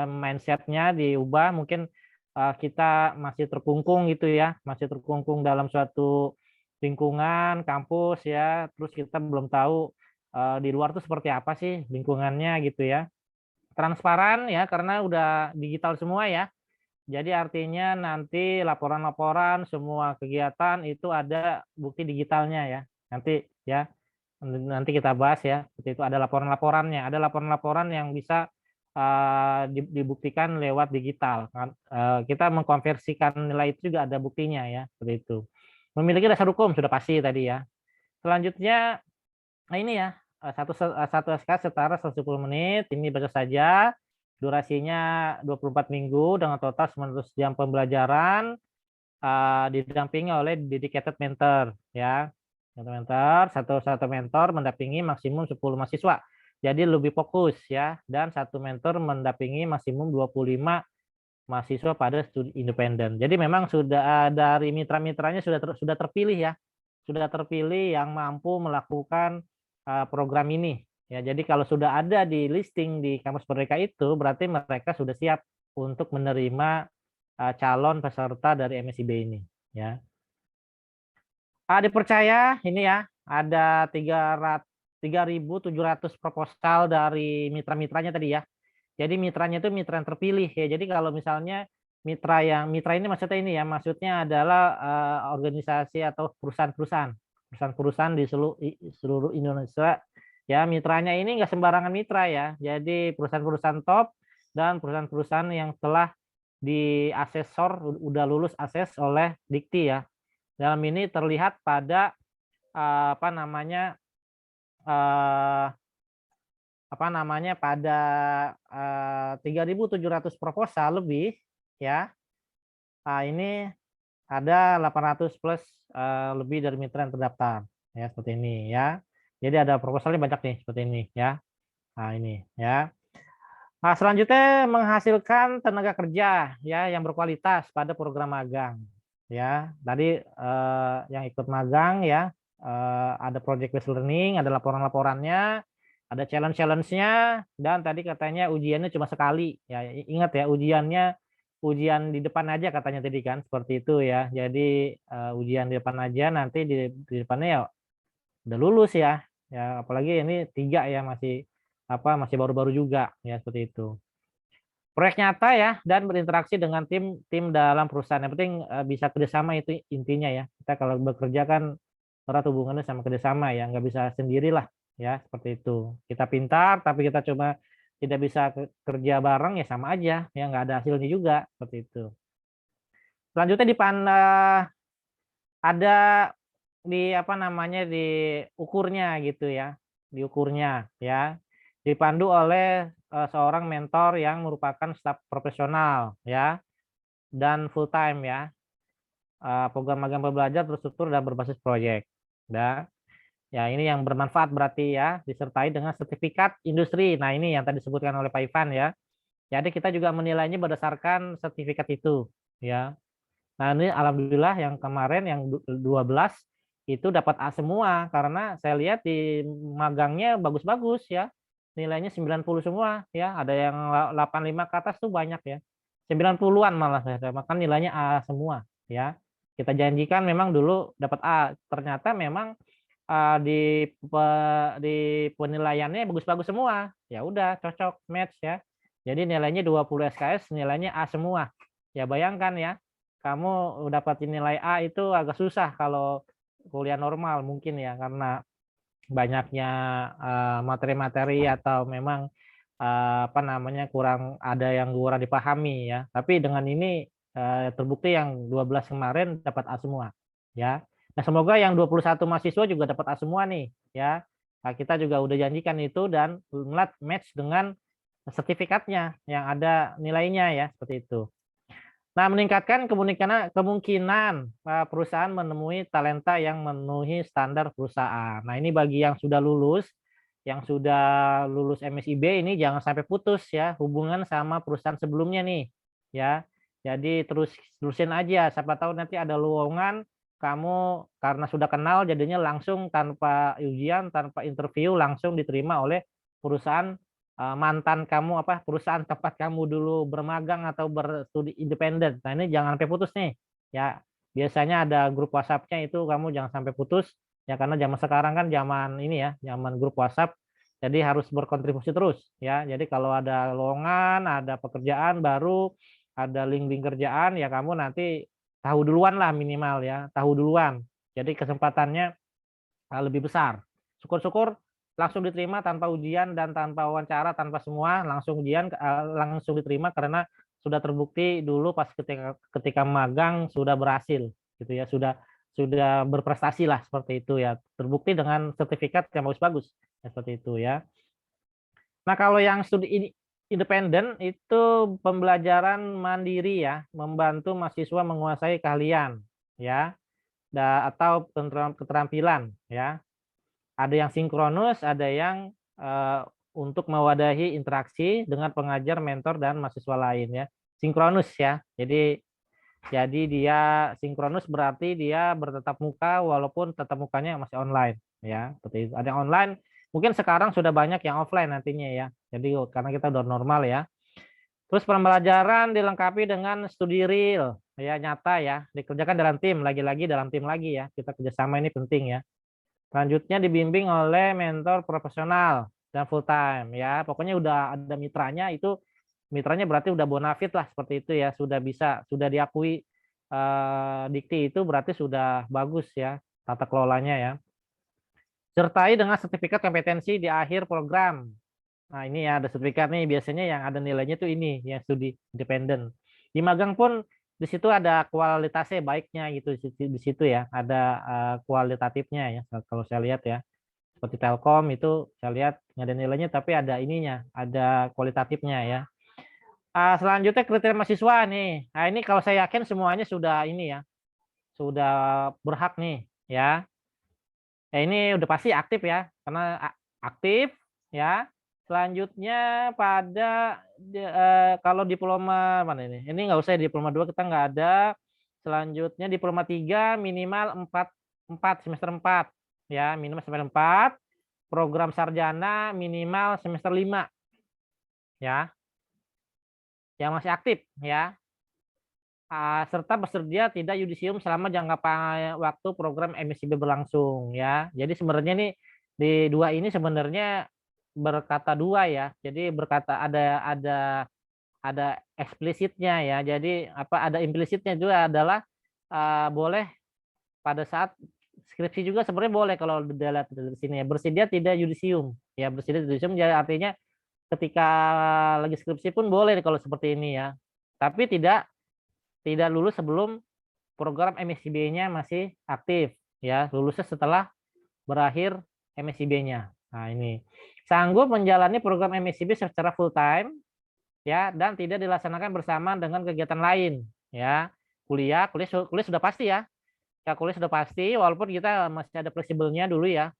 mindset-nya diubah. Mungkin kita masih terkungkung gitu ya, masih terkungkung dalam suatu lingkungan kampus ya. Terus kita belum tahu di luar tuh seperti apa sih lingkungannya gitu ya. Transparan ya karena udah digital semua ya. Jadi artinya nanti laporan-laporan semua kegiatan itu ada bukti digitalnya ya. Nanti kita bahas ya. Seperti itu ada laporan-laporannya, ada laporan-laporan yang bisa dibuktikan lewat digital. Kita mengkonversikan nilai itu juga ada buktinya ya, seperti itu. Memiliki dasar hukum sudah pasti tadi ya. Selanjutnya nah ini ya, satu SKS setara 110 menit, ini baca saja. Durasinya 24 minggu dengan total 900 jam pembelajaran, didampingi oleh dedicated mentor ya. Satu mentor mendampingi maksimum 10 mahasiswa. Jadi lebih fokus ya, dan satu mentor mendampingi maksimum 25 mahasiswa pada studi independen. Jadi memang sudah dari mitra-mitranya sudah terpilih ya. Sudah terpilih yang mampu melakukan program ini. Ya, jadi kalau sudah ada di listing di Kampus Merdeka itu berarti mereka sudah siap untuk menerima calon peserta dari MSIB ini, ya. Dipercaya ini ya, ada 3.700 proposal dari mitra-mitranya tadi ya. Jadi mitranya itu mitra yang terpilih ya. Jadi kalau misalnya mitra ini maksudnya ini ya, maksudnya adalah organisasi atau perusahaan-perusahaan di seluruh Indonesia ya. Mitranya ini nggak sembarangan mitra ya. Jadi perusahaan-perusahaan top dan perusahaan-perusahaan yang telah di asesor, udah lulus ases oleh Dikti ya. Dalam ini terlihat pada apa namanya pada 3.700 proposal lebih ya. Ini ada 800 plus lebih dari mitra yang terdaftar ya, seperti ini ya. Jadi ada proposalnya banyak nih seperti ini ya. Nah, ini ya. Nah, selanjutnya menghasilkan tenaga kerja ya yang berkualitas pada program magang ya. Tadi yang ikut magang ya, ada project based learning, ada laporan-laporannya, ada challenge-nya, dan tadi katanya ujiannya cuma sekali ya. Ingat ya, ujian di depan aja katanya tadi kan, seperti itu ya. Jadi ujian di depan aja, nanti di depannya ya udah lulus ya. Ya apalagi ini 3 ya, masih baru-baru juga ya, seperti itu. Proyek nyata ya, dan berinteraksi dengan tim dalam perusahaan. Yang penting bisa kerjasama, itu intinya ya. Kita kalau bekerja kan erat hubungannya sama kerjasama ya, nggak bisa sendirilah ya, seperti itu. Kita pintar tapi kita coba tidak bisa kerja bareng ya, sama aja ya, nggak ada hasilnya juga, seperti itu. Selanjutnya ada di ukurnya gitu ya, diukurnya ya, dipandu oleh seorang mentor yang merupakan staf profesional ya, dan full time ya. Program magang pembelajar terstruktur dan berbasis proyek. Ya, ini yang bermanfaat berarti ya, disertai dengan sertifikat industri. Nah, ini yang tadi disebutkan oleh Pak Ivan ya. Jadi kita juga menilainya berdasarkan sertifikat itu ya. Nah, ini alhamdulillah yang kemarin yang 12 itu dapat A semua, karena saya lihat di magangnya bagus-bagus ya. Nilainya 90 semua ya. Ada yang 85 ke atas tuh banyak ya. 90-an malah saya, maka nilainya A semua ya. Kita janjikan memang dulu dapat A, ternyata memang di penilaiannya bagus-bagus semua. Ya udah, cocok, match ya. Jadi nilainya 20 SKS, nilainya A semua. Ya bayangkan ya, kamu dapat nilai A itu agak susah kalau kuliah normal mungkin ya, karena banyaknya materi-materi atau memang kurang ada yang kurang dipahami ya. Tapi dengan ini terbukti yang 12 kemarin dapat A semua ya. Nah, semoga yang 21 mahasiswa juga dapat A semua nih ya. Nah, kita juga udah janjikan itu dan match dengan sertifikatnya yang ada nilainya ya, seperti itu. Nah, meningkatkan kemungkinan perusahaan menemui talenta yang memenuhi standar perusahaan. Nah, ini bagi yang sudah lulus MSIB ini jangan sampai putus ya hubungan sama perusahaan sebelumnya nih ya. Jadi terusin aja, siapa tahu nanti ada lowongan, kamu karena sudah kenal jadinya langsung tanpa ujian, tanpa interview, langsung diterima oleh perusahaan mantan kamu, perusahaan tempat kamu dulu bermagang atau berstudi independen. Nah, ini jangan sampai putus nih ya. Biasanya ada grup WhatsApp-nya, itu kamu jangan sampai putus ya, karena zaman sekarang kan zaman ini ya, zaman grup WhatsApp. Jadi harus berkontribusi terus ya. Jadi kalau ada lowongan, ada pekerjaan baru, ada link-link kerjaan ya, kamu nanti tahu duluan lah minimal ya, tahu duluan. Jadi kesempatannya lebih besar. Syukur-syukur langsung diterima tanpa ujian dan tanpa wawancara, tanpa semua, langsung ujian, langsung diterima karena sudah terbukti dulu pas ketika magang sudah berhasil gitu ya, sudah berprestasi lah, seperti itu ya, terbukti dengan sertifikat yang bagus-bagus ya, seperti itu ya. Nah, kalau yang studi independen itu pembelajaran mandiri ya, membantu mahasiswa menguasai keahlian ya, atau keterampilan ya. Ada yang sinkronus, ada yang untuk mewadahi interaksi dengan pengajar, mentor, dan mahasiswa lain ya. Sinkronus ya. Jadi dia sinkronus berarti dia bertatap muka walaupun tatap mukanya masih online ya. Seperti itu. Ada yang online, mungkin sekarang sudah banyak yang offline nantinya ya. Jadi karena kita udah normal ya. Terus pembelajaran dilengkapi dengan studi real, ya nyata ya, dikerjakan dalam tim, lagi-lagi dalam tim lagi ya. Kita kerjasama ini penting ya. Selanjutnya dibimbing oleh mentor profesional dan full time ya. Pokoknya udah ada mitranya, itu mitranya berarti udah bonafit lah seperti itu ya, sudah bisa, sudah diakui dikti itu berarti sudah bagus ya tata kelolanya ya. Sertai dengan sertifikat kompetensi di akhir program. Nah, ini ya ada sertifikat nih, biasanya yang ada nilainya tuh ini, yang studi independen. Di magang pun di situ ada kualitasnya baiknya gitu di situ ya, ada kualitatifnya ya kalau saya lihat ya. Seperti Telkom itu saya lihat nggak ada nilainya tapi ada ininya, ada kualitatifnya ya. Selanjutnya kriteria mahasiswa nih. Nah, ini kalau saya yakin semuanya sudah ini ya, sudah berhak nih ya. Ya ini udah pasti aktif ya, karena aktif ya. Selanjutnya pada kalau diploma mana ini? Ini nggak usah diploma 2 kita nggak ada. Selanjutnya diploma 3 minimal 4 semester 4 ya, minimal semester 4. Program sarjana minimal semester 5 ya. Yang masih aktif ya. Serta bersedia tidak yudisium selama jangka waktu program MSIB berlangsung ya. Jadi sebenarnya nih di dua ini sebenarnya berkata dua ya. Jadi berkata ada eksplisitnya ya. Jadi apa ada implisitnya juga adalah boleh pada saat skripsi juga sebenarnya boleh kalau dilihat dari sini ya. Bersedia tidak yudisium ya, bersedia tidak yudisium jadi artinya ketika lagi skripsi pun boleh kalau seperti ini ya. Tapi tidak lulus sebelum program MSIB-nya masih aktif ya, lulusnya setelah berakhir MSIB-nya. Nah, ini sanggup menjalani program MSIB secara full time ya dan tidak dilaksanakan bersama dengan kegiatan lain ya. Kuliah sudah pasti ya. Ya kuliah sudah pasti walaupun kita masih ada fleksibelnya dulu ya.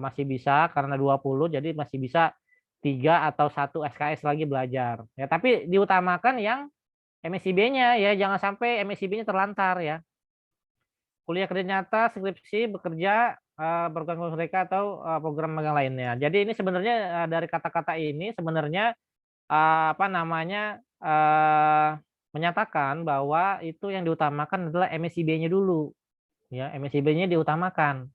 Masih bisa karena 20 jadi masih bisa 3 atau 1 SKS lagi belajar. Ya, tapi diutamakan yang MSIB-nya ya, jangan sampai MSIB-nya terlantar ya. Kuliah kerja nyata, skripsi, bekerja, program mereka atau program magang lainnya. Jadi ini sebenarnya dari kata-kata ini sebenarnya apa namanya menyatakan bahwa itu yang diutamakan adalah MSIB-nya dulu. Ya, MSIB-nya diutamakan.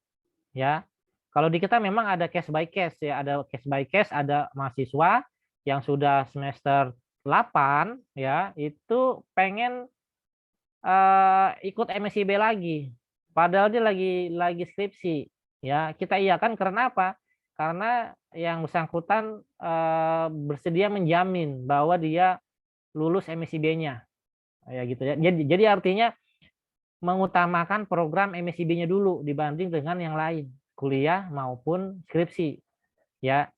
Ya. Kalau di kita memang ada case by case ya, ada case by case, ada mahasiswa yang sudah semester 8 ya itu pengen ikut MSIB lagi padahal dia lagi skripsi ya, kita iakan karena apa? Karena yang bersangkutan bersedia menjamin bahwa dia lulus MSIB-nya ya gitu ya. Jadi artinya mengutamakan program MSIB-nya dulu dibanding dengan yang lain, kuliah maupun skripsi ya.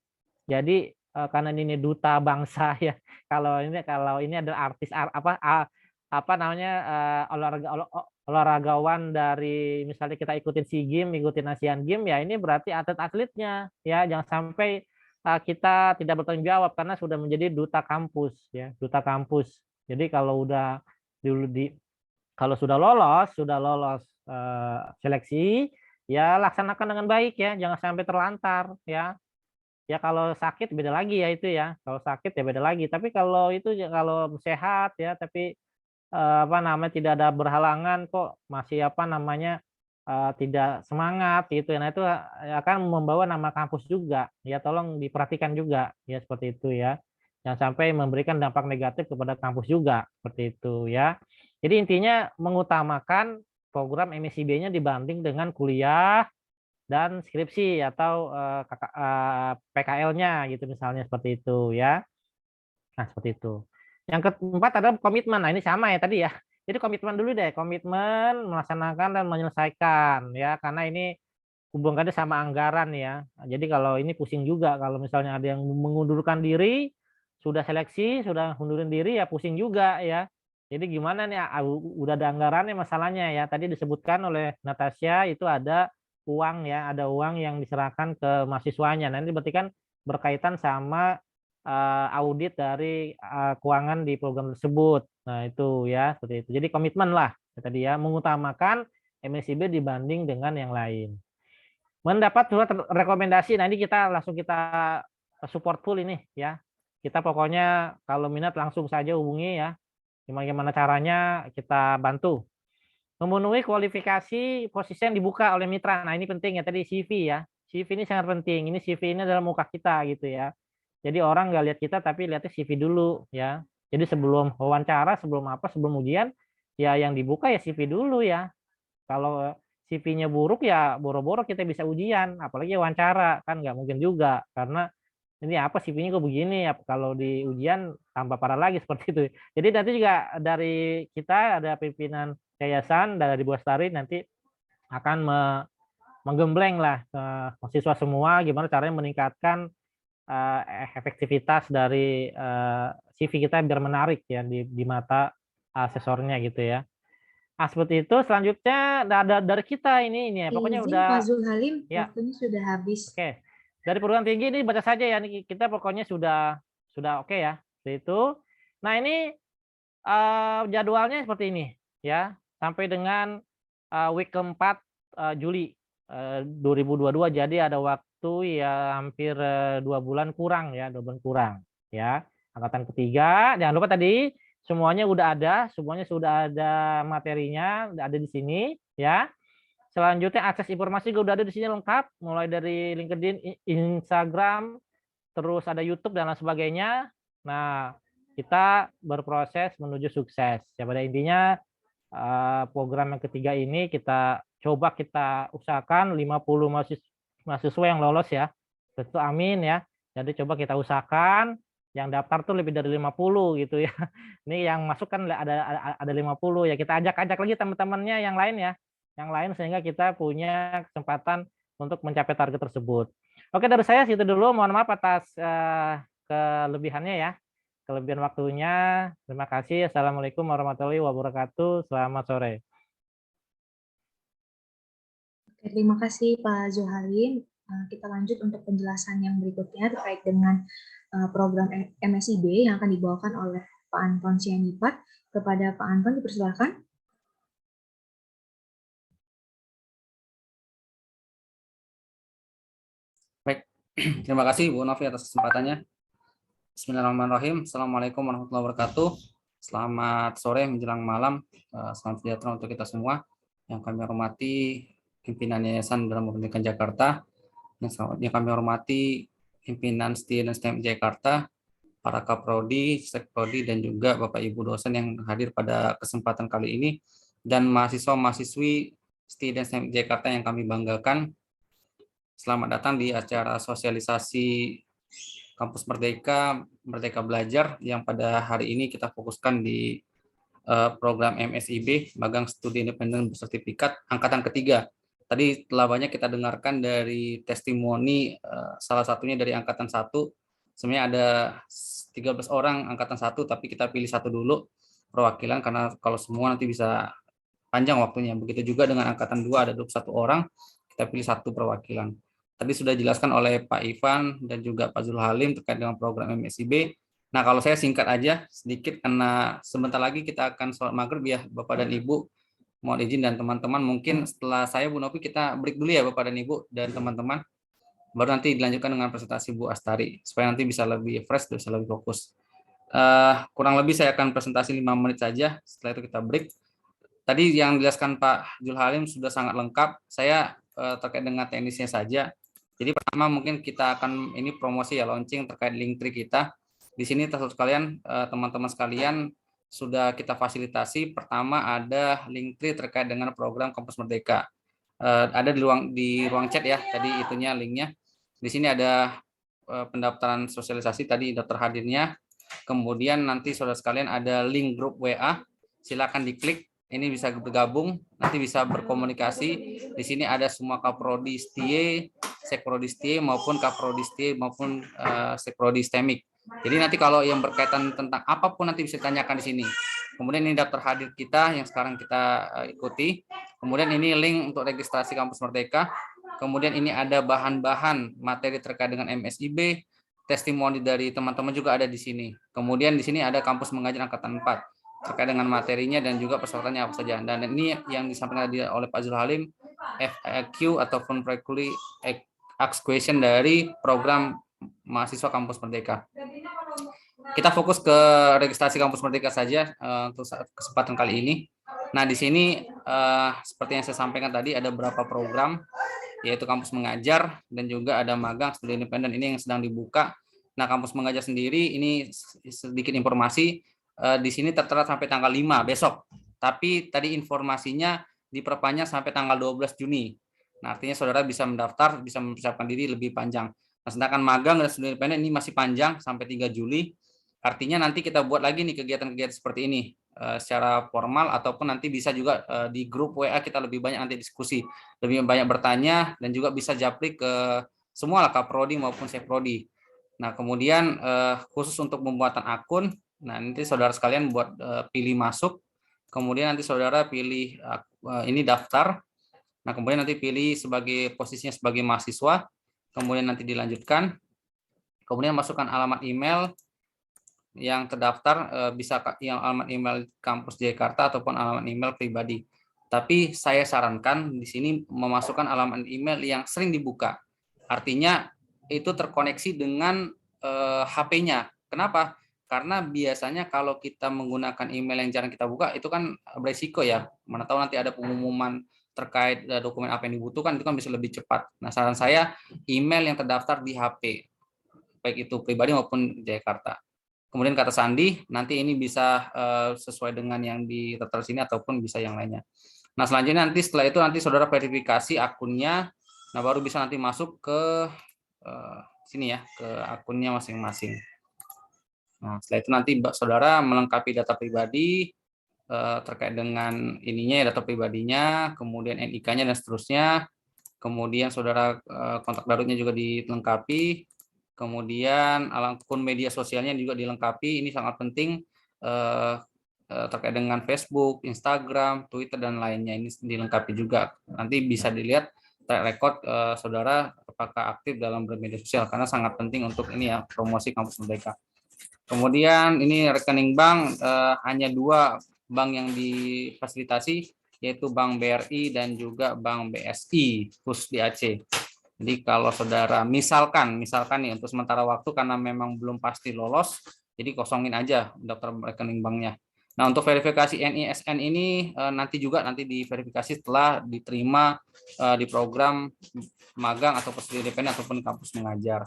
Jadi karena ini duta bangsa ya. Kalau ini adalah artis apa namanya olahragawan dari misalnya kita ikutin SEA Games, ikutin Asian Games ya ini berarti atlet-atletnya ya. Jangan sampai kita tidak bertanggung jawab karena sudah menjadi duta kampus ya, duta kampus. Jadi kalau kalau sudah lolos seleksi ya laksanakan dengan baik ya, jangan sampai terlantar ya. Ya kalau sakit beda lagi ya itu ya. Kalau sakit ya beda lagi. Tapi kalau itu kalau sehat ya, tapi apa namanya tidak ada berhalangan kok masih apa namanya tidak semangat gitu. Nah itu akan membawa nama kampus juga. Ya tolong diperhatikan juga ya seperti itu ya. Jangan sampai memberikan dampak negatif kepada kampus juga seperti itu ya. Jadi intinya mengutamakan program MSIB-nya dibanding dengan kuliah dan skripsi atau PKL-nya gitu misalnya seperti itu ya. Nah, seperti itu. Yang keempat adalah komitmen. Nah, ini sama ya tadi ya. Jadi komitmen dulu deh, komitmen melaksanakan dan menyelesaikan ya karena ini hubungannya sama anggaran ya. Jadi kalau ini pusing juga kalau misalnya ada yang mengundurkan diri, sudah seleksi, sudah mundurin diri ya pusing juga ya. Jadi gimana nih udah ada anggarannya masalahnya ya. Tadi disebutkan oleh Natasha itu ada uang ya, ada uang yang diserahkan ke mahasiswanya. Nanti berarti kan berkaitan sama audit dari keuangan di program tersebut. Nah, itu ya, seperti itu. Jadi komitmen lah tadi ya, mengutamakan MSIB dibanding dengan yang lain. Mendapat surat rekomendasi, nah ini kita langsung kita support full ini ya. Kita pokoknya kalau minat langsung saja hubungi ya. Gimana caranya kita bantu. Memenuhi kualifikasi posisi yang dibuka oleh mitra. Nah, ini penting ya tadi CV ya. CV ini sangat penting. Ini CV ini adalah muka kita gitu ya. Jadi orang nggak lihat kita tapi lihatnya CV dulu ya. Jadi sebelum wawancara, sebelum apa, sebelum ujian, ya yang dibuka ya CV dulu ya. Kalau CV-nya buruk ya boro-boro kita bisa ujian, apalagi wawancara kan nggak mungkin juga karena ini apa CV-nya kok begini ya, kalau di ujian tambah parah lagi seperti itu. Jadi nanti juga dari kita ada pimpinan yayasan dari Bu Astari nanti akan menggembleng lah mahasiswa semua gimana caranya meningkatkan efektivitas dari CV kita biar menarik ya di mata asesornya gitu ya. Ah, seperti itu. Selanjutnya ada dari kita ini ya. Pokoknya Izin udah Pak Zulhalim, ya. waktunya sudah habis. Oke. Dari perguruan tinggi ini baca saja ya. Kita pokoknya sudah oke ya. Seperti itu. Nah, ini jadwalnya seperti ini ya. Sampai dengan week keempat Juli 2022. Jadi ada waktu ya hampir 2 bulan kurang ya, 2 bulan kurang ya. Angkatan ketiga. Jangan lupa tadi semuanya semuanya sudah ada materinya, udah ada di sini ya. Selanjutnya akses informasi juga udah ada di sini lengkap, mulai dari LinkedIn, Instagram, terus ada YouTube dan lain sebagainya. Nah, kita berproses menuju sukses. Ya pada intinya program yang ketiga ini kita usahakan 50 mahasiswa yang lolos ya. Tentu amin ya. Jadi coba kita usahakan yang daftar tuh lebih dari 50 gitu ya. Ini yang masuk kan ada 50 ya. Kita ajak lagi teman-temannya yang lain ya. Yang lain sehingga kita punya kesempatan untuk mencapai target tersebut. Oke, dari saya situ dulu. Mohon maaf atas kelebihannya ya. Kelebihan waktunya. Terima kasih. Assalamualaikum warahmatullahi wabarakatuh. Selamat sore. Oke, terima kasih Pak Zulhalim. Kita lanjut untuk penjelasan yang berikutnya terkait dengan program MSIB yang akan dibawakan oleh Pak Anton Sianipat. Kepada Pak Anton dipersilakan. Baik, terima kasih Bu Novi atas kesempatannya. Bismillahirrahmanirrahim. Assalamualaikum warahmatullahi wabarakatuh. Selamat sore menjelang malam. Selamat sejahtera untuk kita semua. Yang kami hormati pimpinan Yayasan Dalam Pendidikan Jakarta, yang kami hormati pimpinan STI dan STEM Jakarta, para Kaprodi, Sekprodi, dan juga Bapak Ibu dosen yang hadir pada kesempatan kali ini, dan mahasiswa-mahasiswi STI dan STEM Jakarta yang kami banggakan. Selamat datang di acara sosialisasi Kampus Merdeka, Merdeka Belajar, yang pada hari ini kita fokuskan di program MSIB, Magang Studi Independen Bersertifikat, angkatan ketiga. Tadi telah banyak kita dengarkan dari testimoni, salah satunya dari angkatan 1. Sebenarnya ada 13 orang angkatan 1, tapi kita pilih 1 dulu perwakilan, karena kalau semua nanti bisa panjang waktunya. Begitu juga dengan angkatan 2 ada 21 orang, kita pilih 1 perwakilan. Tadi sudah dijelaskan oleh Pak Ivan dan juga Pak Zulhalim terkait dengan program MSIB. Nah, kalau saya singkat aja sedikit, karena sebentar lagi kita akan sholat maghrib ya Bapak dan Ibu. Mohon izin dan teman-teman, mungkin setelah saya Bu Novi kita break dulu ya Bapak dan Ibu dan teman-teman. Baru nanti dilanjutkan dengan presentasi Bu Astari, supaya nanti bisa lebih fresh, bisa lebih fokus. Kurang lebih saya akan presentasi 5 menit saja, setelah itu kita break. Tadi yang dijelaskan Pak Zulhalim sudah sangat lengkap. Saya terkait dengan teknisnya saja. Jadi pertama mungkin kita akan ini promosi ya, launching terkait Linktree kita. Di sini teman-teman sekalian sudah kita fasilitasi. Pertama ada Linktree terkait dengan program Kampus Merdeka. Ada di ruang chat ya, tadi itunya linknya. Di sini ada pendaftaran sosialisasi tadi daftar hadirnya. Kemudian nanti saudara sekalian ada link grup WA. Silakan diklik. Ini bisa bergabung, nanti bisa berkomunikasi. Di sini ada semua Kaprodi STIE, Sekprodi STIE maupun Kaprodi STIE maupun Sekprodi STEMIK. Jadi nanti kalau yang berkaitan tentang apapun nanti bisa ditanyakan di sini. Kemudian ini daftar hadir kita yang sekarang kita ikuti. Kemudian ini link untuk registrasi Kampus Merdeka. Kemudian ini ada bahan-bahan materi terkait dengan MSIB, testimoni dari teman-teman juga ada di sini. Kemudian di sini ada kampus mengajar angkatan 4 terkait dengan materinya dan juga persyaratannya apa saja. Dan ini yang disampaikan oleh Pak Zulhalim, FAQ ataupun frequently asked question dari program mahasiswa Kampus Merdeka. kita fokus ke registrasi Kampus Merdeka saja untuk kesempatan kali ini. Nah, di sini seperti yang saya sampaikan tadi ada beberapa program, yaitu kampus mengajar dan juga ada magang studi independen ini yang sedang dibuka. Nah, kampus mengajar sendiri ini sedikit informasi di sini tertera sampai tanggal 5 besok. Tapi tadi informasinya diperpanjang sampai tanggal 12 Juni. Nah, artinya saudara bisa mendaftar, bisa mempersiapkan diri lebih panjang. Nah, sedangkan magang dan studi independen ini masih panjang sampai 3 Juli. Artinya nanti kita buat lagi nih kegiatan-kegiatan seperti ini secara formal ataupun nanti bisa juga di grup WA kita lebih banyak nanti diskusi, lebih banyak bertanya dan juga bisa japri ke semua lah Kaprodi maupun Seprodi. Nah, kemudian khusus untuk pembuatan akun, nah nanti saudara sekalian buat pilih masuk, kemudian nanti saudara pilih ini daftar. Nah, kemudian nanti pilih sebagai posisinya sebagai mahasiswa, kemudian nanti dilanjutkan, kemudian masukkan alamat email yang terdaftar, bisa yang alamat email kampus Jakarta ataupun alamat email pribadi. Tapi saya sarankan di sini memasukkan alamat email yang sering dibuka. Artinya itu terkoneksi dengan HP-nya. Kenapa? Karena biasanya kalau kita menggunakan email yang jarang kita buka itu kan beresiko ya. Mana tahu nanti ada pengumuman terkait dokumen apa yang dibutuhkan, itu kan bisa lebih cepat. Nah, saran saya email yang terdaftar di HP, baik itu pribadi maupun Jakarta. Kemudian kata sandi, nanti ini bisa sesuai dengan yang ditertera sini ataupun bisa yang lainnya. Nah, selanjutnya nanti setelah itu nanti saudara verifikasi akunnya, nah baru bisa nanti masuk ke sini ya, ke akunnya masing-masing. Nah, setelah itu nanti saudara melengkapi data pribadi terkait dengan ininya, data pribadinya, kemudian NIK-nya dan seterusnya. Kemudian saudara kontak daruratnya juga dilengkapi. Kemudian akun media sosialnya juga dilengkapi. Ini sangat penting terkait dengan Facebook, Instagram, Twitter dan lainnya. Ini dilengkapi juga. Nanti bisa dilihat track record saudara apakah aktif dalam bermedia sosial karena sangat penting untuk ini ya promosi Kampus Merdeka. Kemudian ini rekening bank hanya 2 bank yang difasilitasi, yaitu Bank BRI dan juga Bank BSI khusus di Aceh. Jadi kalau saudara misalkan nih untuk sementara waktu karena memang belum pasti lolos, jadi kosongin aja daftar rekening banknya. Nah, untuk verifikasi NISN ini nanti diverifikasi setelah diterima di program magang atau studi independen ataupun kampus mengajar.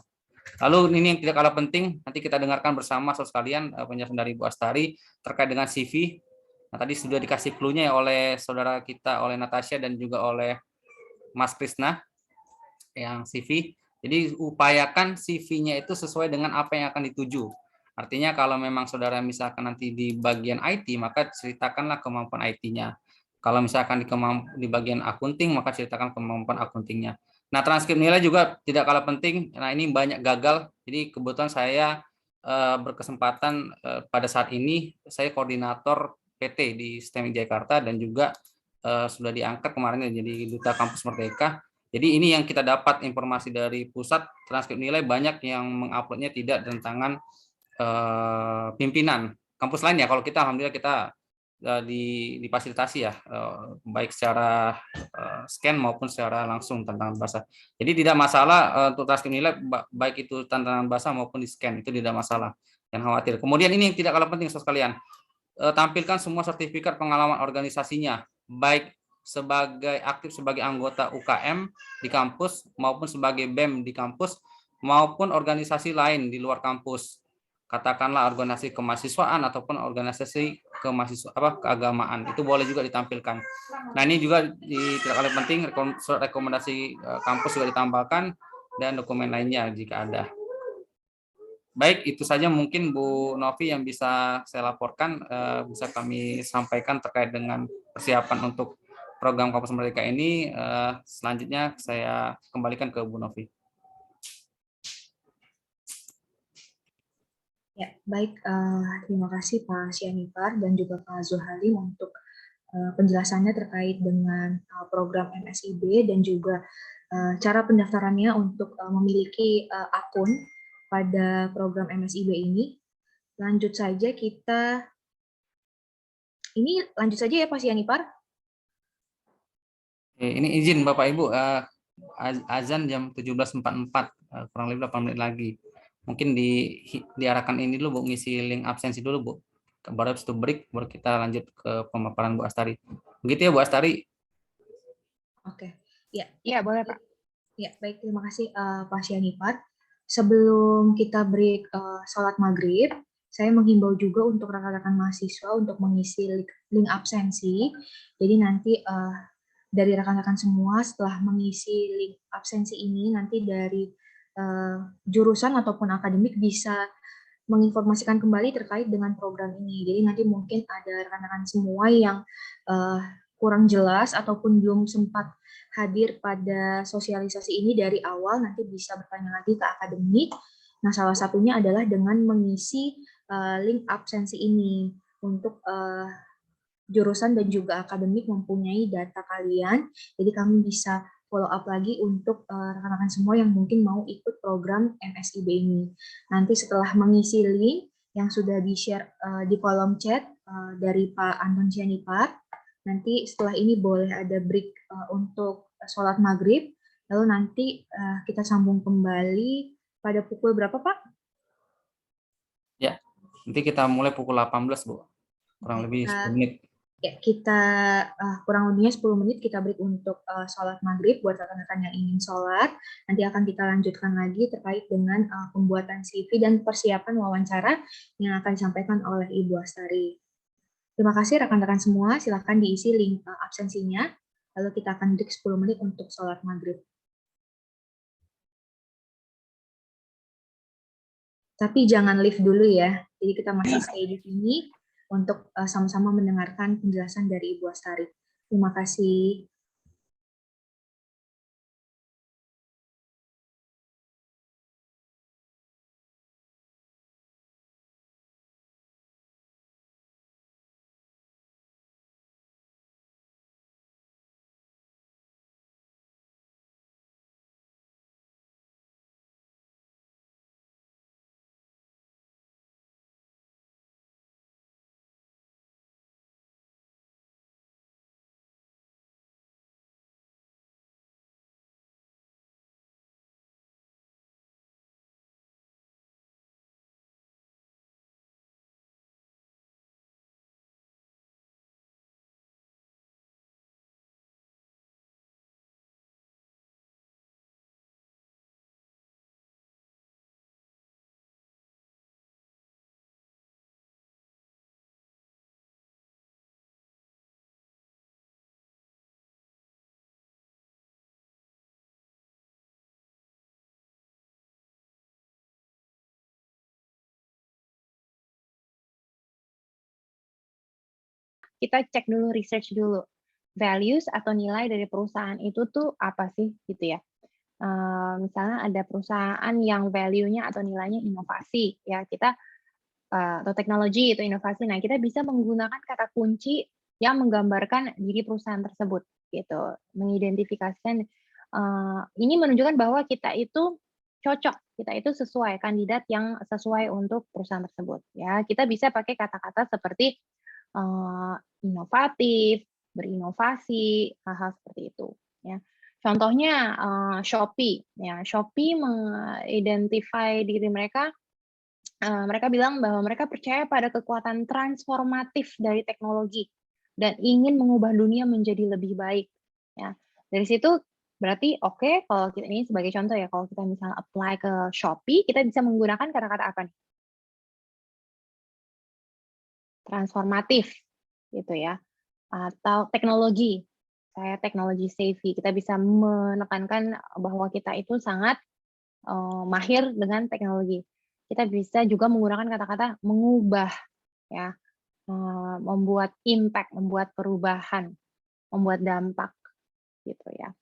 Lalu ini yang tidak kalah penting, nanti kita dengarkan bersama saudara sekalian penjelasan dari Bu Astari terkait dengan CV. Nah, tadi sudah dikasih clue-nya oleh saudara kita, oleh Natasha dan juga oleh Mas Krisna yang CV. Jadi upayakan CV-nya itu sesuai dengan apa yang akan dituju. Artinya kalau memang saudara misalkan nanti di bagian IT, maka ceritakanlah kemampuan IT-nya. Kalau misalkan di bagian akunting, maka ceritakan kemampuan akuntingnya. Nah, transkrip nilai juga tidak kalah penting. Nah, ini banyak gagal. Jadi kebetulan saya berkesempatan pada saat ini, saya koordinator PT di STEM Jakarta dan juga sudah diangkat kemarin jadi Duta Kampus Merdeka. Jadi ini yang kita dapat informasi dari pusat, transkrip nilai banyak yang menguploadnya tidak dengan tangan pimpinan kampus lain ya. Kalau kita alhamdulillah kita difasilitasi ya, baik secara scan maupun secara langsung tantangan bahasa. Jadi tidak masalah untuk transkrip nilai, baik itu tantangan bahasa maupun di scan, itu tidak masalah. Jangan khawatir. Kemudian ini yang tidak kalah penting saudara sekalian, tampilkan semua sertifikat pengalaman organisasinya, baik aktif sebagai anggota UKM di kampus maupun sebagai BEM di kampus maupun organisasi lain di luar kampus, katakanlah organisasi kemahasiswaan ataupun organisasi keagamaan, itu boleh juga ditampilkan. Nah, ini juga tidak kalah penting, rekomendasi kampus juga ditambahkan dan dokumen lainnya jika ada. Baik, itu saja mungkin Bu Novi yang bisa saya laporkan, bisa kami sampaikan terkait dengan persiapan untuk program Kampus Merdeka ini. Selanjutnya saya kembalikan ke Bu Novi. Ya, baik. Terima kasih Pak Syanipar dan juga Pak Zuhalim untuk penjelasannya terkait dengan program MSIB dan juga cara pendaftarannya untuk memiliki akun pada program MSIB ini. Lanjut saja lanjut saja ya Pak Syanipar. Ini izin Bapak Ibu, azan jam 17.44, kurang lebih 8 menit lagi. mungkin diarahkan ini dulu Bu, ngisi link absensi dulu Bu. Baru habis itu break, baru kita lanjut ke pemaparan Bu Astari. Begitu ya Bu Astari? Oke, ya, Iya, boleh Pak. ya baik, terima kasih Pak Syanifat. Sebelum kita break sholat maghrib, saya menghimbau juga untuk rekan-rekan mahasiswa untuk mengisi link absensi. Jadi nanti dari rekan-rekan semua setelah mengisi link absensi ini, nanti dari jurusan ataupun akademik bisa menginformasikan kembali terkait dengan program ini. Jadi nanti mungkin ada rekan-rekan semua yang kurang jelas ataupun belum sempat hadir pada sosialisasi ini dari awal, nanti bisa bertanya lagi ke akademik. Nah, salah satunya adalah dengan mengisi link absensi ini untuk jurusan dan juga akademik mempunyai data kalian. Jadi kami bisa follow up lagi untuk rekan-rekan semua yang mungkin mau ikut program MSIB ini. Nanti setelah mengisi link yang sudah di-share di kolom chat dari Pak Anton Syanifat, nanti setelah ini boleh ada break untuk sholat maghrib, lalu nanti kita sambung kembali pada pukul berapa Pak? Ya, nanti kita mulai pukul 18 Bu, kurang lebih 10 menit. Ya, kita kurang lebihnya 10 menit kita break untuk sholat maghrib buat rekan-rekan yang ingin sholat. Nanti akan kita lanjutkan lagi terkait dengan pembuatan CV dan persiapan wawancara yang akan disampaikan oleh Ibu Astari. Terima kasih rekan-rekan semua, silakan diisi link absensinya, lalu kita akan break 10 menit untuk sholat maghrib. Tapi jangan leave dulu ya, jadi kita masih stay di sini untuk sama-sama mendengarkan penjelasan dari Ibu Astari. Terima kasih. Kita cek dulu, research dulu. Values atau nilai dari perusahaan itu tuh apa sih gitu ya. Misalnya ada perusahaan yang value-nya atau nilainya inovasi, ya kita atau teknologi itu inovasi. Nah, kita bisa menggunakan kata kunci yang menggambarkan diri perusahaan tersebut gitu. Mengidentifikasikan ini menunjukkan bahwa kita itu cocok, kita itu sesuai kandidat yang sesuai untuk perusahaan tersebut ya. Kita bisa pakai kata-kata seperti inovatif, berinovasi, hal-hal seperti itu ya. Contohnya Shopee ya. Shopee mengidentify diri mereka, mereka bilang bahwa mereka percaya pada kekuatan transformatif dari teknologi dan ingin mengubah dunia menjadi lebih baik ya. Dari situ berarti oke, kalau kita ini sebagai contoh ya, kalau kita misalnya apply ke Shopee, kita bisa menggunakan kata-kata apa nih? Transformatif gitu ya, atau teknologi, saya teknologi savvy, kita bisa menekankan bahwa kita itu sangat mahir dengan teknologi. Kita bisa juga menggunakan kata-kata mengubah ya, membuat impact, membuat perubahan, membuat dampak gitu ya.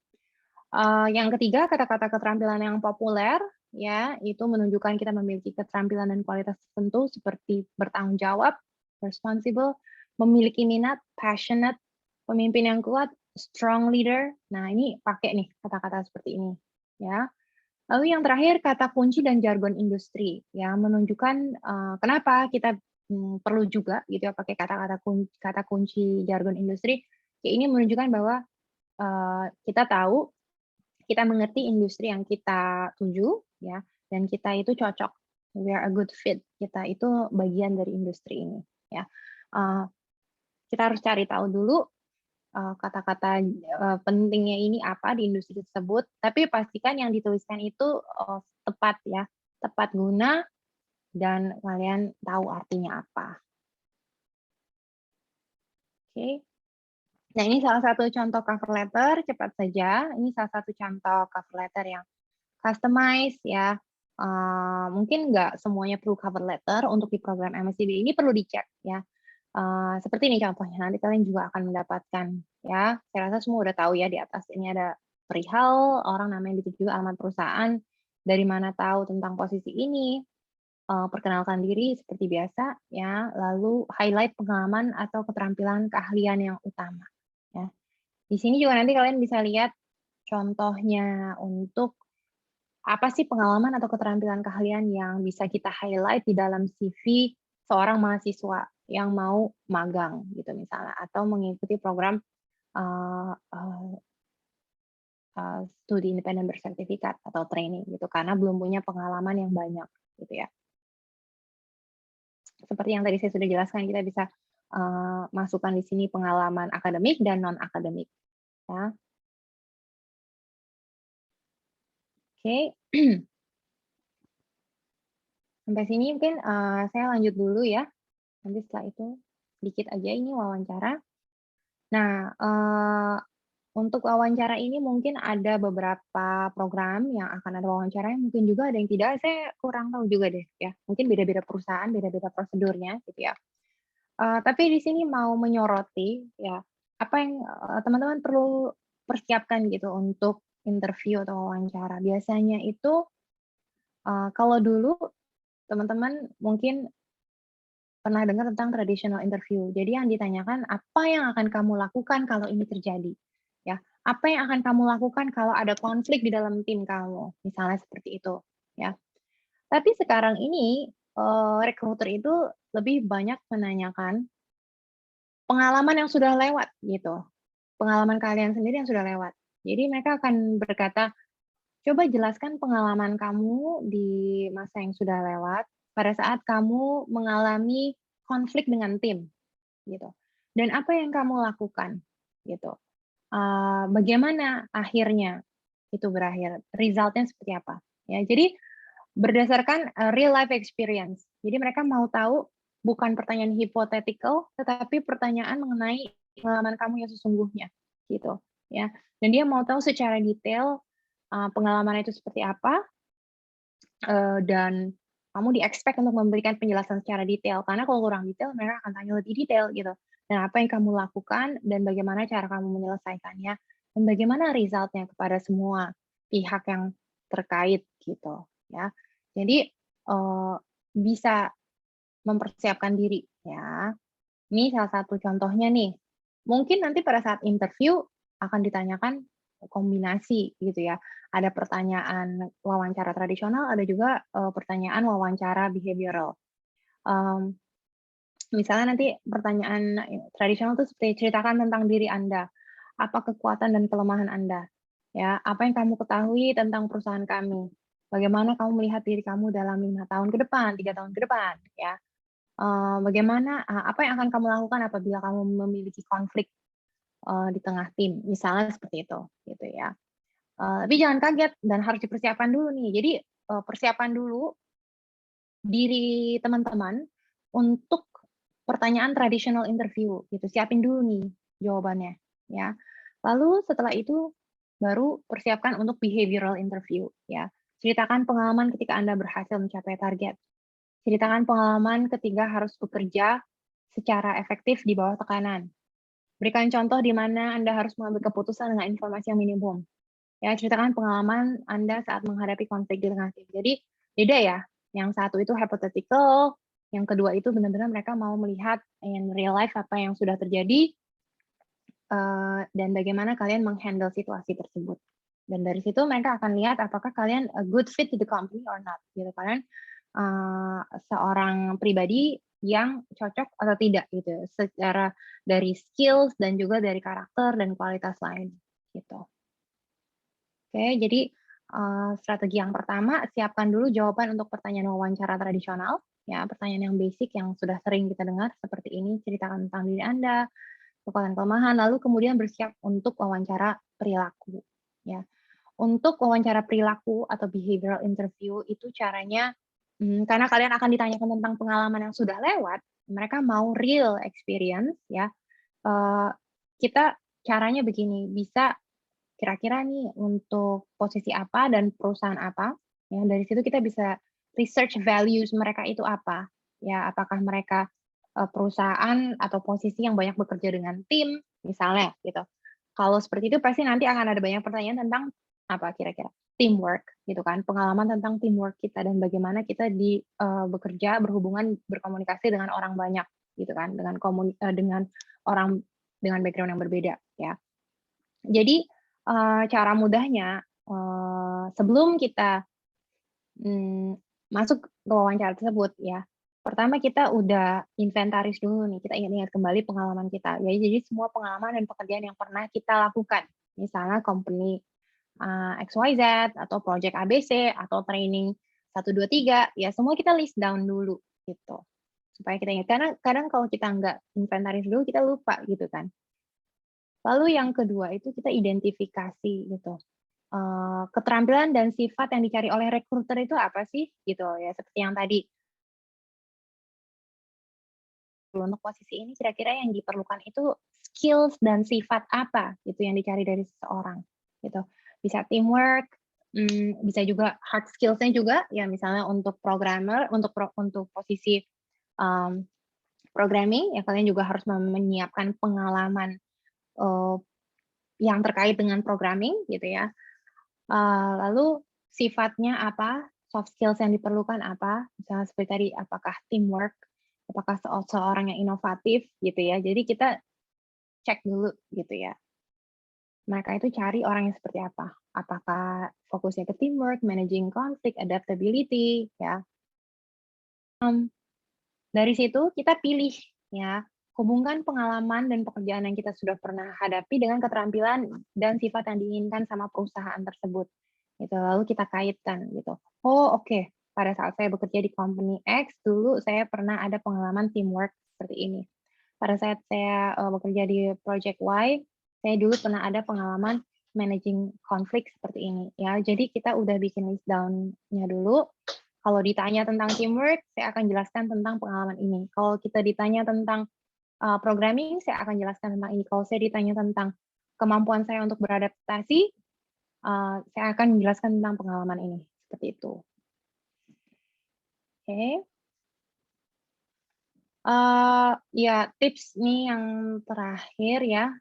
Yang ketiga, kata-kata keterampilan yang populer ya, itu menunjukkan kita memiliki keterampilan dan kualitas tertentu seperti bertanggung jawab, responsible, memiliki minat, passionate, pemimpin yang kuat, strong leader. Nah, ini pakai nih kata-kata seperti ini, ya. Lalu yang terakhir, kata kunci dan jargon industri, ya, menunjukkan kenapa kita perlu juga gitu ya pakai kata kunci jargon industri. Ya, ini menunjukkan bahwa kita tahu, kita mengerti industri yang kita tuju, ya, dan kita itu cocok we are a good fit, kita itu bagian dari industri ini, ya. Kita harus cari tahu dulu kata-kata pentingnya ini apa di industri tersebut, tapi pastikan yang dituliskan itu tepat ya, tepat guna, dan kalian tahu artinya apa. Oke. Nah, ini salah satu contoh cover letter, cepat saja. Ini salah satu contoh cover letter yang customize ya. Mungkin nggak semuanya perlu cover letter untuk di program MSCB ini, perlu dicek ya. Seperti ini contohnya, nanti kalian juga akan mendapatkan ya. Saya rasa semua udah tahu ya, di atas ini ada perihal, orang namanya dituju, alamat perusahaan, dari mana tahu tentang posisi ini, perkenalkan diri seperti biasa ya, lalu highlight pengalaman atau keterampilan keahlian yang utama ya. Di sini juga nanti kalian bisa lihat contohnya untuk apa sih pengalaman atau keterampilan keahlian yang bisa kita highlight di dalam CV seorang mahasiswa yang mau magang gitu misalnya, atau mengikuti program studi independen bersertifikat atau training gitu, karena belum punya pengalaman yang banyak gitu ya. Seperti yang tadi saya sudah jelaskan, kita bisa masukkan di sini pengalaman akademik dan non akademik ya. Oke. Sampai sini mungkin saya lanjut dulu ya. Nanti setelah itu sedikit aja ini wawancara. Nah, untuk wawancara ini mungkin ada beberapa program yang akan ada wawancara, mungkin juga ada yang tidak, saya kurang tahu juga deh ya. Mungkin beda-beda perusahaan, beda-beda prosedurnya gitu ya. Tapi di sini mau menyoroti ya, apa yang teman-teman perlu persiapkan gitu untuk interview atau wawancara. Biasanya itu kalau dulu teman-teman mungkin pernah dengar tentang traditional interview. Jadi yang ditanyakan, apa yang akan kamu lakukan kalau ini terjadi? Ya, apa yang akan kamu lakukan kalau ada konflik di dalam tim kamu? Misalnya seperti itu, ya. Tapi sekarang ini recruiter itu lebih banyak menanyakan pengalaman yang sudah lewat gitu. Pengalaman kalian sendiri yang sudah lewat. Jadi mereka akan berkata, coba jelaskan pengalaman kamu di masa yang sudah lewat pada saat kamu mengalami konflik dengan tim gitu. Dan apa yang kamu lakukan gitu. Bagaimana akhirnya itu berakhir? Resultnya seperti apa? Ya, jadi berdasarkan real life experience. Jadi mereka mau tahu bukan pertanyaan hypothetical, tetapi pertanyaan mengenai pengalaman kamu yang sesungguhnya gitu ya. Dan dia mau tahu secara detail pengalaman itu seperti apa, dan kamu di-expect untuk memberikan penjelasan secara detail, karena kalau kurang detail, mereka akan tanya lebih detail gitu. Dan apa yang kamu lakukan, dan bagaimana cara kamu menyelesaikannya, dan bagaimana result-nya kepada semua pihak yang terkait gitu ya. Jadi bisa mempersiapkan diri ya. Ini salah satu contohnya nih. Mungkin nanti pada saat interview akan ditanyakan kombinasi gitu ya. Ada pertanyaan wawancara tradisional, ada juga pertanyaan wawancara behavioral. Misalnya nanti pertanyaan tradisional itu seperti ceritakan tentang diri Anda, apa kekuatan dan kelemahan Anda, ya, apa yang kamu ketahui tentang perusahaan kami, bagaimana kamu melihat diri kamu dalam 5 tahun ke depan, 3 tahun ke depan, ya, bagaimana apa yang akan kamu lakukan apabila kamu memiliki konflik di tengah tim, misalnya seperti itu, gitu ya. Tapi jangan kaget dan harus dipersiapkan dulu nih. Jadi persiapan dulu diri teman-teman untuk pertanyaan traditional interview, gitu. Siapin dulu nih jawabannya, ya. Lalu setelah itu baru persiapkan untuk behavioral interview, ya. Ceritakan pengalaman ketika Anda berhasil mencapai target. Ceritakan pengalaman ketika harus bekerja secara efektif di bawah tekanan. Berikan contoh di mana Anda harus mengambil keputusan dengan informasi yang minimum. Ya, ceritakan pengalaman Anda saat menghadapi konflik di tengah tim. Jadi, beda ya. Yang satu itu hypothetical, yang kedua itu benar-benar mereka mau melihat in real life apa yang sudah terjadi, dan bagaimana kalian menghandle situasi tersebut. Dan dari situ mereka akan lihat apakah kalian a good fit to the company or not. Gitu. Kalian seorang pribadi yang cocok atau tidak gitu, secara dari skills dan juga dari karakter dan kualitas lain gitu. Oke, jadi Strategi yang pertama, siapkan dulu jawaban untuk pertanyaan wawancara tradisional, ya, pertanyaan yang basic yang sudah sering kita dengar seperti ini, ceritakan tentang diri Anda, kekuatan kelemahan, lalu kemudian bersiap untuk wawancara perilaku, ya. Untuk wawancara perilaku atau behavioral interview itu caranya, karena kalian akan ditanyakan tentang pengalaman yang sudah lewat, mereka mau real experience, ya. Kita caranya begini, bisa kira-kira nih untuk posisi apa dan perusahaan apa, ya dari situ kita bisa research values mereka itu apa, ya apakah mereka perusahaan atau posisi yang banyak bekerja dengan tim, misalnya gitu. Kalau seperti itu pasti nanti akan ada banyak pertanyaan tentang apa kira-kira teamwork, gitu kan, pengalaman tentang teamwork kita dan bagaimana kita bekerja, berhubungan, berkomunikasi dengan orang banyak, gitu kan, dengan orang dengan background yang berbeda, ya. Jadi cara mudahnya, sebelum kita, masuk ke wawancara tersebut ya, pertama kita udah inventaris dulu nih, kita ingat-ingat kembali pengalaman kita. Ya jadi semua pengalaman dan pekerjaan yang pernah kita lakukan. Misalnya company, XYZ atau project ABC atau training 1, 2, 3, ya semua kita list down dulu gitu. Supaya kita ingat, karena kadang kalau kita nggak inventaris dulu kita lupa gitu kan. Lalu yang kedua itu kita identifikasi gitu, keterampilan dan sifat yang dicari oleh recruiter itu apa sih gitu ya, seperti yang tadi. Untuk posisi ini kira-kira yang diperlukan itu skills dan sifat apa gitu yang dicari dari seseorang gitu. Bisa teamwork, bisa juga hard skills-nya juga ya, misalnya untuk programmer, untuk posisi programming ya kalian juga harus menyiapkan pengalaman yang terkait dengan programming gitu ya. Lalu sifatnya apa, soft skills yang diperlukan apa, misalnya seperti tadi apakah teamwork, apakah seorang yang inovatif gitu ya. Jadi kita cek dulu gitu ya. Mereka itu cari orang yang seperti apa. Apakah fokusnya ke teamwork, managing conflict, adaptability ya. Dari situ kita pilih ya, hubungkan pengalaman dan pekerjaan yang kita sudah pernah hadapi dengan keterampilan dan sifat yang diinginkan sama perusahaan tersebut. Gitu. Lalu kita kaitkan gitu. Oh oke, pada saat saya bekerja di company X dulu saya pernah ada pengalaman teamwork seperti ini. Pada saat saya bekerja di project Y, saya dulu pernah ada pengalaman managing konflik seperti ini. Ya, jadi kita udah bikin list down-nya dulu. Kalau ditanya tentang teamwork, saya akan jelaskan tentang pengalaman ini. Kalau kita ditanya tentang programming, saya akan jelaskan tentang ini. Kalau saya ditanya tentang kemampuan saya untuk beradaptasi, saya akan menjelaskan tentang pengalaman ini. Seperti itu. Oke. Ya, tips nih yang terakhir ya.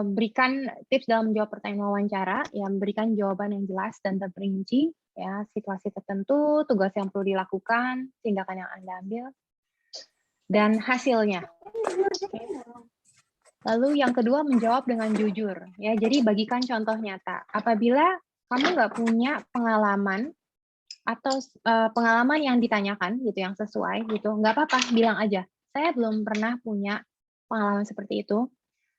Berikan tips dalam menjawab pertanyaan wawancara, ya berikan jawaban yang jelas dan terperinci, ya situasi tertentu, tugas yang perlu dilakukan, tindakan yang Anda ambil, dan hasilnya. Lalu yang kedua, menjawab dengan jujur. Ya, jadi bagikan contoh nyata. Apabila kamu nggak punya pengalaman atau pengalaman yang ditanyakan gitu, yang sesuai gitu, nggak apa-apa, bilang aja. Saya belum pernah punya pengalaman seperti itu.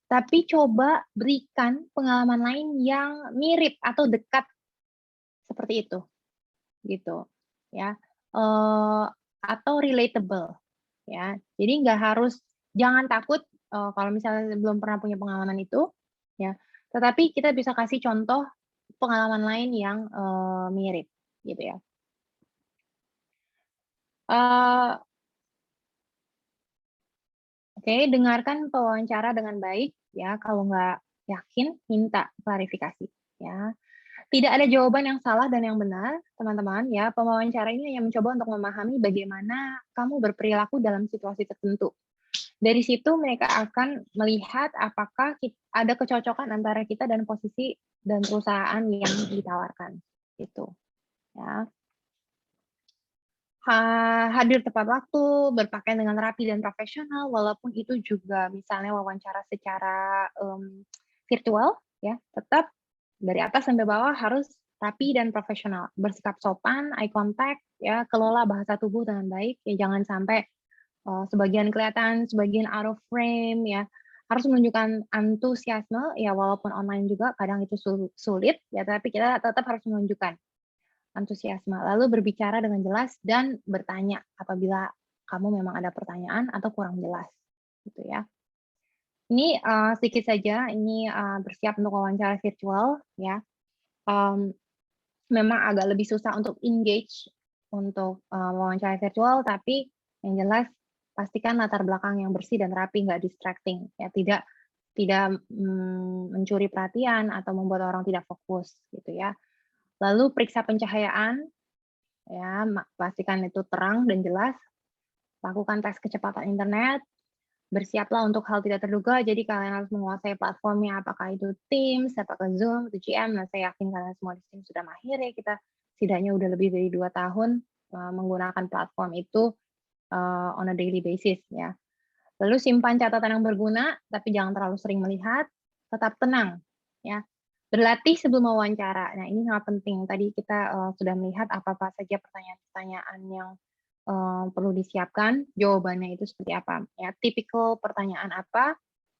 Tapi coba berikan pengalaman lain yang mirip atau dekat seperti itu, gitu, ya, atau relatable, ya. Jadi nggak harus, jangan takut kalau misalnya belum pernah punya pengalaman itu, ya. Tetapi kita bisa kasih contoh pengalaman lain yang mirip, gitu ya. Oke, dengarkan pewawancara dengan baik, ya. Kalau nggak yakin, minta klarifikasi, ya. Tidak ada jawaban yang salah dan yang benar, teman-teman. Ya, pewawancara ini hanya mencoba untuk memahami bagaimana kamu berperilaku dalam situasi tertentu. Dari situ mereka akan melihat apakah ada kecocokan antara kita dan posisi dan perusahaan yang ditawarkan, gitu. Ya. Hadir tepat waktu, berpakaian dengan rapi dan profesional, walaupun itu juga misalnya wawancara secara virtual, ya, tetap dari atas sampai bawah harus rapi dan profesional, bersikap sopan, eye contact, ya, kelola bahasa tubuh dengan baik, ya, jangan sampai sebagian kelihatan, sebagian out of frame, ya, harus menunjukkan antusiasme, ya walaupun online juga kadang itu sulit, ya tapi kita tetap harus menunjukkan antusiasme. Lalu berbicara dengan jelas dan bertanya apabila kamu memang ada pertanyaan atau kurang jelas, gitu ya. Ini sedikit saja, ini bersiap untuk wawancara virtual, ya. Memang agak lebih susah untuk engage untuk wawancara virtual, tapi yang jelas pastikan latar belakang yang bersih dan rapi, nggak distracting, ya tidak mencuri perhatian atau membuat orang tidak fokus, gitu ya. Lalu periksa pencahayaan, ya pastikan itu terang dan jelas. Lakukan tes kecepatan internet. Bersiaplah untuk hal tidak terduga. Jadi kalian harus menguasai platformnya, apakah itu Teams, apakah Zoom, atau GM. Nah, saya yakin kalian semua di sini sudah mahir ya. Kita setidaknya udah lebih dari 2 tahun menggunakan platform itu on a daily basis ya. Lalu simpan catatan yang berguna, tapi jangan terlalu sering melihat. Tetap tenang ya. Berlatih sebelum wawancara. Nah, ini sangat penting. Tadi kita sudah melihat apa-apa saja pertanyaan-pertanyaan yang perlu disiapkan, jawabannya itu seperti apa. Ya, tipikal pertanyaan apa,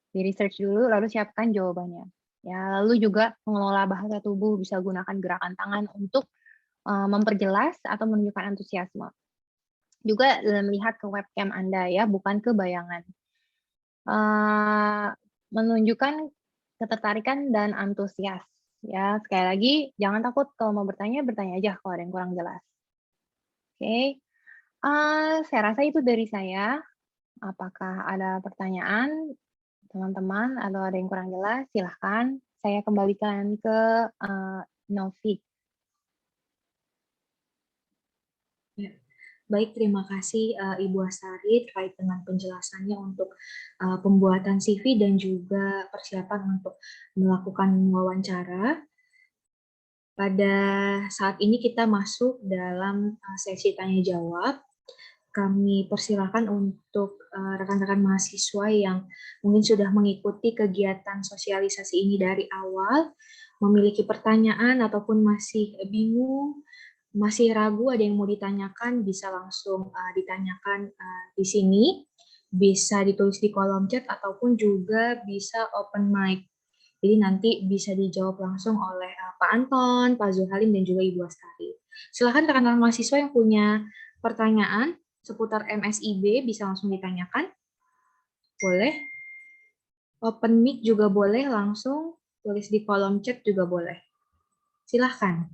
di research dulu, lalu siapkan jawabannya. Ya, lalu juga mengelola bahasa tubuh, bisa gunakan gerakan tangan untuk memperjelas atau menunjukkan antusiasme. Juga melihat ke webcam Anda ya, bukan ke bayangan. Menunjukkan ketertarikan dan antusias. Ya, sekali lagi jangan takut kalau mau bertanya aja kalau ada yang kurang jelas. Oke. Saya rasa itu dari saya. Apakah ada pertanyaan teman-teman atau ada yang kurang jelas? Silahkan. Saya kembalikan ke Novi. Baik, terima kasih Ibu Astari terkait dengan penjelasannya untuk pembuatan CV dan juga persiapan untuk melakukan wawancara. Pada saat ini kita masuk dalam sesi tanya jawab. Kami persilakan untuk rekan-rekan mahasiswa yang mungkin sudah mengikuti kegiatan sosialisasi ini dari awal, memiliki pertanyaan ataupun masih bingung, masih ragu, ada yang mau ditanyakan, bisa langsung ditanyakan di sini, bisa ditulis di kolom chat, ataupun juga bisa open mic. Jadi nanti bisa dijawab langsung oleh Pak Anton, Pak Zuhalim, dan juga Ibu Astari. Silakan rekan-rekan mahasiswa yang punya pertanyaan seputar MSIB bisa langsung ditanyakan. Boleh. Open mic juga boleh, langsung tulis di kolom chat juga boleh. Silahkan.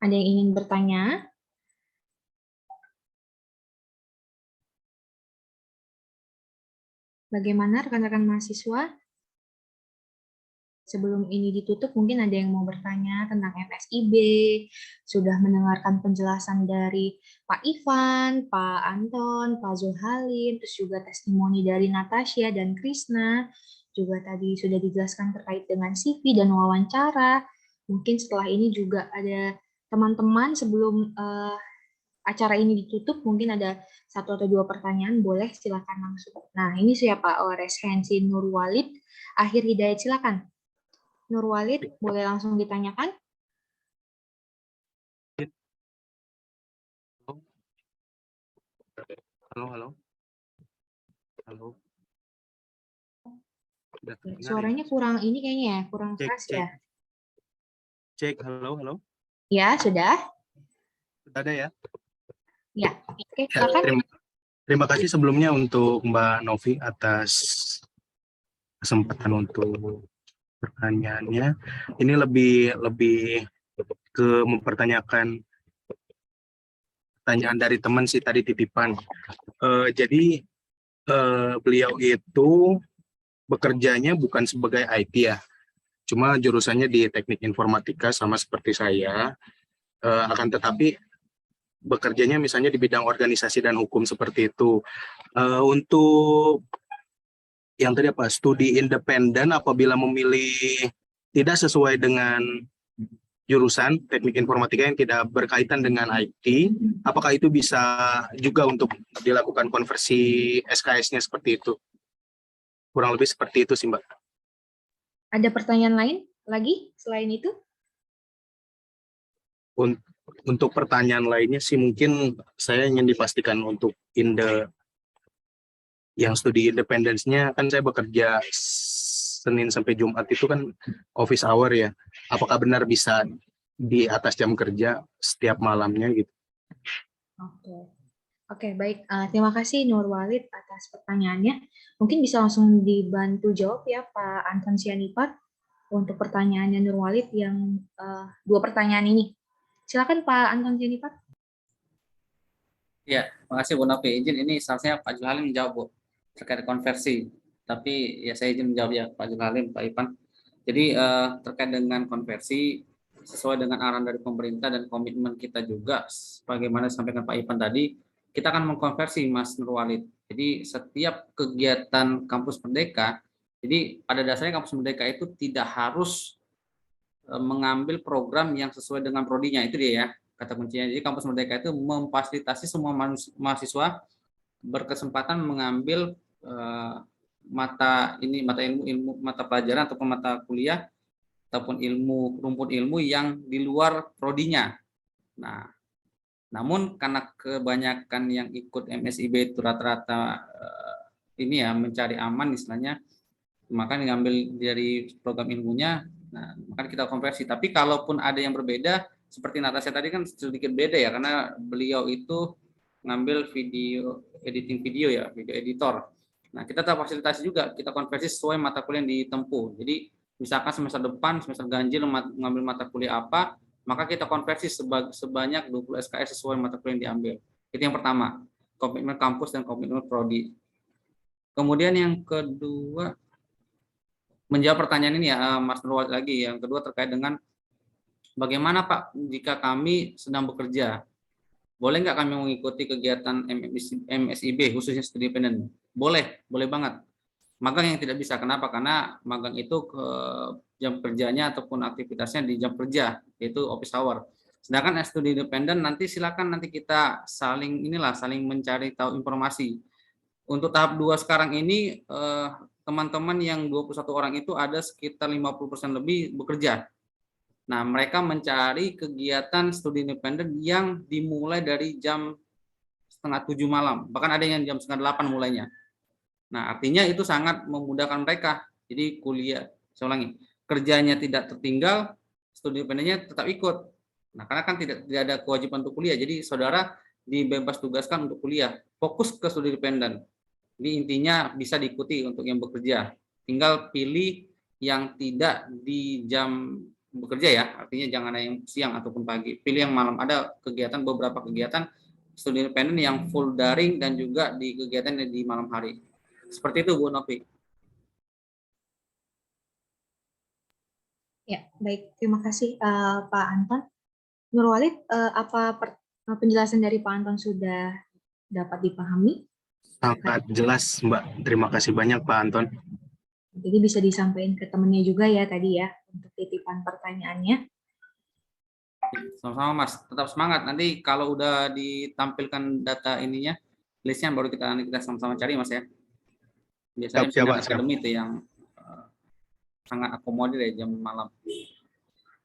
Ada yang ingin bertanya? Bagaimana rekan-rekan mahasiswa? Sebelum ini ditutup, mungkin ada yang mau bertanya tentang MSIB, sudah mendengarkan penjelasan dari Pak Ivan, Pak Anton, Pak Zuhalim, terus juga testimoni dari Natasha dan Krisna, juga tadi sudah dijelaskan terkait dengan CV dan wawancara. Mungkin setelah ini juga ada teman-teman sebelum acara ini ditutup, mungkin ada 1 atau 2 pertanyaan, boleh silakan langsung. Nah, ini siapa? Reshensi Nurwalid, Akhir Hidayat, silakan. Nurwalid, boleh langsung ditanyakan? Halo. Suaranya kurang ini kayaknya ya, kurang keras ya. Cek, halo. Ya, sudah. Sudah ada ya? Ya, oke, silakan. Terima kasih sebelumnya untuk Mbak Novi atas kesempatan untuk pertanyaannya. Ini lebih ke mempertanyakan pertanyaan dari teman sih tadi titipan. Jadi beliau itu bekerjanya bukan sebagai IT ya, cuma jurusannya di teknik informatika sama seperti saya, akan tetapi bekerjanya misalnya di bidang organisasi dan hukum seperti itu. Untuk yang tadi studi independen apabila memilih tidak sesuai dengan jurusan teknik informatika yang tidak berkaitan dengan IT, apakah itu bisa juga untuk dilakukan konversi SKS-nya seperti itu? Kurang lebih seperti itu sih, Mbak. Ada pertanyaan lain lagi selain itu? Untuk pertanyaan lainnya sih mungkin saya ingin dipastikan untuk yang studi independence-nya, kan saya bekerja Senin sampai Jumat itu kan office hour ya. Apakah benar bisa di atas jam kerja setiap malamnya gitu? Oke, baik. Terima kasih Nur Walid atas pertanyaannya. Mungkin bisa langsung dibantu jawab ya Pak Anton Sianipar untuk pertanyaannya Nur Walid yang dua pertanyaan ini. Silakan Pak Anton Sianipar. Ya, makasih Bu Novi. Izin ini seharusnya Pak Julhalim menjawab Bu terkait konversi. Tapi ya saya izin menjawab ya Pak Julhalim, Pak Ipan. Jadi terkait dengan konversi sesuai dengan arahan dari pemerintah dan komitmen kita juga, sebagaimana disampaikan Pak Ipan tadi, kita akan mengkonversi Mas Nur Walid. Jadi setiap kegiatan Kampus Merdeka, jadi pada dasarnya Kampus Merdeka itu tidak harus mengambil program yang sesuai dengan prodinya, itu dia ya kata kuncinya. Jadi Kampus Merdeka itu memfasilitasi semua mahasiswa berkesempatan mengambil mata pelajaran ataupun mata kuliah ataupun rumpun ilmu yang di luar prodinya. Nah, namun karena kebanyakan yang ikut MSIB itu rata-rata ini ya mencari aman istilahnya, maka ngambil dari program ilmunya. Nah, maka kita konversi. Tapi kalaupun ada yang berbeda, seperti Natasha tadi kan sedikit beda ya, karena beliau itu ngambil editing video ya, video editor. Nah, kita fasilitasi juga, kita konversi sesuai mata kuliah yang ditempuh. Jadi, misalkan semester depan, semester ganjil mengambil mata kuliah apa, maka kita konversi sebanyak 20 SKS sesuai mata kuliah yang diambil. Itu yang pertama, komitmen kampus dan komitmen prodi. Kemudian yang kedua, menjawab pertanyaan ini ya Mas Nur Walid lagi. Yang kedua terkait dengan bagaimana Pak jika kami sedang bekerja, boleh nggak kami mengikuti kegiatan MSIB khususnya studi independen? Boleh banget. Magang yang tidak bisa, kenapa? Karena magang itu ke jam kerjanya ataupun aktivitasnya di jam kerja, yaitu office hour. Sedangkan studi independen nanti silakan nanti kita saling mencari tahu informasi. Untuk tahap 2 sekarang ini teman-teman yang 21 orang itu ada sekitar 50% lebih bekerja. Nah, mereka mencari kegiatan studi independen yang dimulai dari jam 6:30 malam, bahkan ada yang jam 7:30 mulainya. Nah, artinya itu sangat memudahkan mereka. Jadi saya ulangi, kerjanya tidak tertinggal, studi independennya tetap ikut. Nah, karena kan tidak ada kewajiban untuk kuliah, jadi saudara dibebas tugaskan untuk kuliah, fokus ke studi independen. Jadi intinya bisa diikuti untuk yang bekerja. Tinggal pilih yang tidak di jam bekerja ya, artinya jangan ada yang siang ataupun pagi. Pilih yang malam. Ada beberapa kegiatan studi independen yang full daring dan juga di kegiatan yang di malam hari. Seperti itu Bu Novi. Ya, baik. Terima kasih Pak Anton. Nur Walid, apa penjelasan dari Pak Anton sudah dapat dipahami? Sangat jelas, Mbak. Terima kasih banyak, Pak Anton. Jadi bisa disampaikan ke temennya juga ya tadi ya, untuk titipan pertanyaannya. Sama-sama Mas, tetap semangat. Nanti kalau udah ditampilkan data ininya, listnya baru kita sama-sama cari Mas ya. Biasanya siap, akademi itu yang sangat akomodir ya jam malam.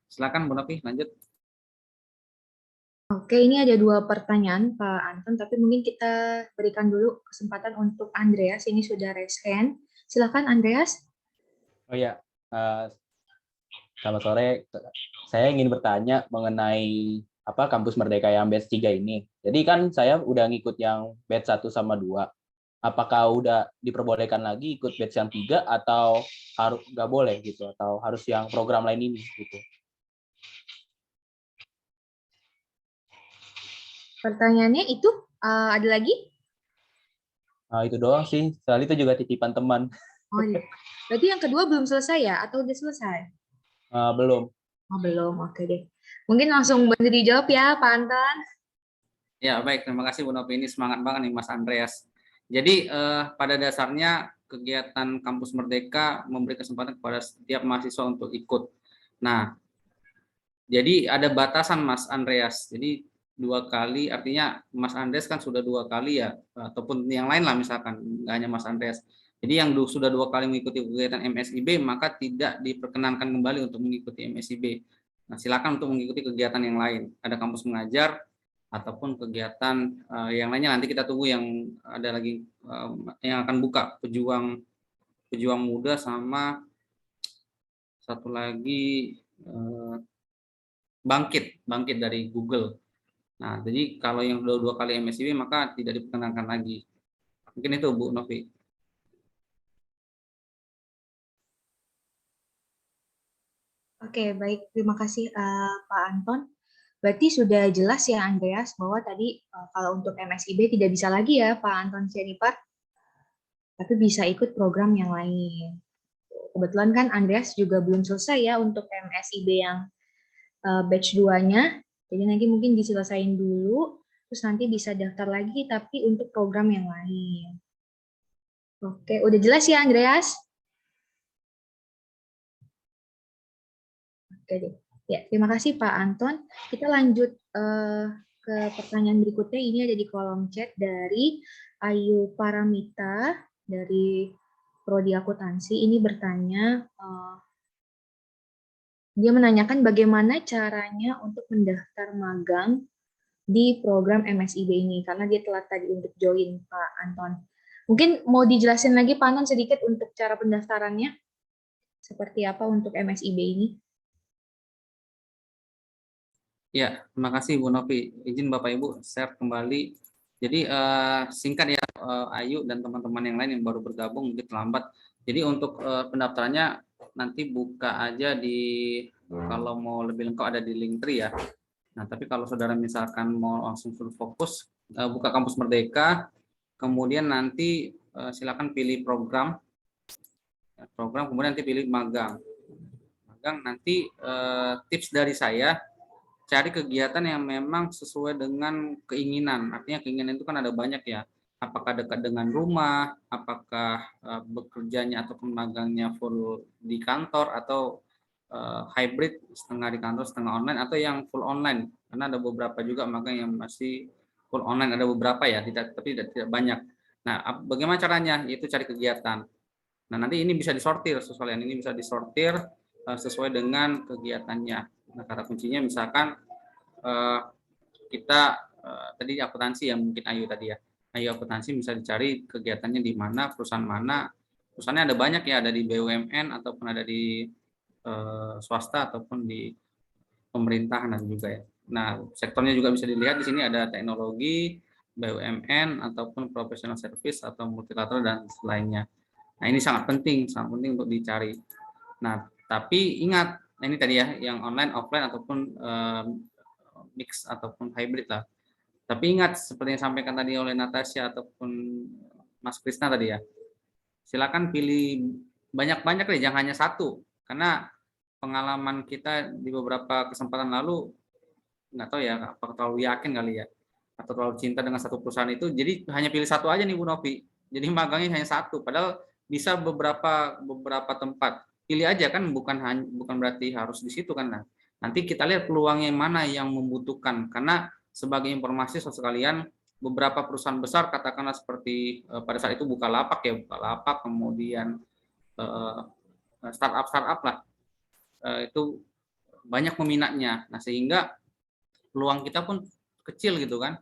Silakan Bu Novi, lanjut. Oke, ini ada 2 pertanyaan Pak Anton, tapi mungkin kita berikan dulu kesempatan untuk Andreas. Ini sudah raise hand. Silakan Andreas. Oh ya, selamat sore. Saya ingin bertanya mengenai Kampus Merdeka yang batch 3 ini. Jadi kan saya udah ngikut yang batch 1 sama 2. Apakah udah diperbolehkan lagi ikut batch yang 3 atau harus nggak boleh gitu, atau harus yang program lain ini gitu? Pertanyaannya itu ada lagi? Itu doang sih. Soalnya itu juga titipan teman. Oh iya. Berarti yang kedua belum selesai ya? Atau udah selesai? Belum. Oh belum, oke deh. Mungkin langsung bantu dijawab ya Pak Anton. Ya baik, terima kasih Bu Novi. Ini semangat banget nih Mas Andreas. Jadi pada dasarnya kegiatan Kampus Merdeka memberi kesempatan kepada setiap mahasiswa untuk ikut. Nah, Jadi ada batasan Mas Andreas. Jadi 2 kali, artinya Mas Andreas kan sudah 2 kali ya, ataupun yang lain lah misalkan, nggak hanya Mas Andreas. Jadi yang sudah 2 kali mengikuti kegiatan MSIB maka tidak diperkenankan kembali untuk mengikuti MSIB. Nah, silakan untuk mengikuti kegiatan yang lain. Ada kampus mengajar ataupun kegiatan yang lainnya, nanti kita tunggu yang ada lagi yang akan buka, pejuang muda, sama satu lagi bangkit dari Google. Nah, jadi kalau yang sudah 2 kali MSIB maka tidak diperkenankan lagi. Mungkin itu Bu Novi. Oke, baik. Terima kasih Pak Anton. Berarti sudah jelas ya Andreas bahwa tadi kalau untuk MSIB tidak bisa lagi ya Pak Anton Sianipar, tapi bisa ikut program yang lain. Kebetulan kan Andreas juga belum selesai ya untuk MSIB yang batch 2-nya. Jadi nanti mungkin diselesain dulu, terus nanti bisa daftar lagi tapi untuk program yang lain. Oke, udah jelas ya Andreas? Oke deh. Ya, terima kasih Pak Anton. Kita lanjut ke pertanyaan berikutnya. Ini ada di kolom chat dari Ayu Paramita dari Prodi Akuntansi. Ini bertanya, dia menanyakan bagaimana caranya untuk mendaftar magang di program MSIB ini, karena dia telat tadi untuk join Pak Anton. Mungkin mau dijelasin lagi Pak Anton sedikit untuk cara pendaftarannya, seperti apa untuk MSIB ini? Ya, terima kasih Bu Novi. Izin Bapak Ibu share kembali. Jadi singkat ya Ayu dan teman-teman yang lain yang baru bergabung mungkin terlambat. Jadi untuk pendaftarannya nanti buka aja kalau mau lebih lengkap ada di Linktree ya. Nah, tapi kalau saudara misalkan mau langsung full fokus, buka Kampus Merdeka, kemudian nanti silakan pilih program, kemudian nanti pilih magang. Magang nanti tips dari saya, cari kegiatan yang memang sesuai dengan keinginan. Artinya keinginan itu kan ada banyak ya. Apakah dekat dengan rumah, apakah bekerjanya ataupun magangnya full di kantor, atau hybrid, setengah di kantor setengah online, atau yang full online. Karena ada beberapa juga magang yang masih full online, ada beberapa ya, tapi tidak banyak. Nah, bagaimana caranya? Yaitu cari kegiatan. Nah, nanti ini bisa disortir, ini bisa disortir sesuai dengan kegiatannya. Nah, kata kuncinya misalkan kita tadi akuntansi ya, mungkin Ayu tadi ya. Ayu akuntansi bisa dicari kegiatannya di mana, perusahaan mana. Perusahaannya ada banyak ya, ada di BUMN ataupun ada di swasta ataupun di pemerintahan juga ya. Nah, sektornya juga bisa dilihat di sini, ada teknologi, BUMN ataupun professional service atau multilateral dan lainnya. Nah, ini sangat penting untuk dicari. Nah, tapi ingat, ini tadi ya, yang online, offline ataupun mix ataupun hybrid lah. Tapi ingat, seperti yang disampaikan tadi oleh Natasha ataupun Mas Krisna tadi ya, silakan pilih banyak-banyak deh, jangan hanya satu. Karena pengalaman kita di beberapa kesempatan lalu, nggak tahu ya, apakah terlalu yakin kali ya, atau terlalu cinta dengan satu perusahaan itu, jadi hanya pilih satu aja nih Bu Novi. Jadi magangnya hanya satu, padahal bisa beberapa tempat. Pilih aja kan, bukan berarti harus di situ kan. Nah, nanti kita lihat peluangnya mana yang membutuhkan. Karena sebagai informasi sekalian, beberapa perusahaan besar katakanlah seperti pada saat itu Bukalapak ya, Bukalapak, kemudian startup lah, itu banyak peminatnya. Nah, sehingga peluang kita pun kecil gitu kan.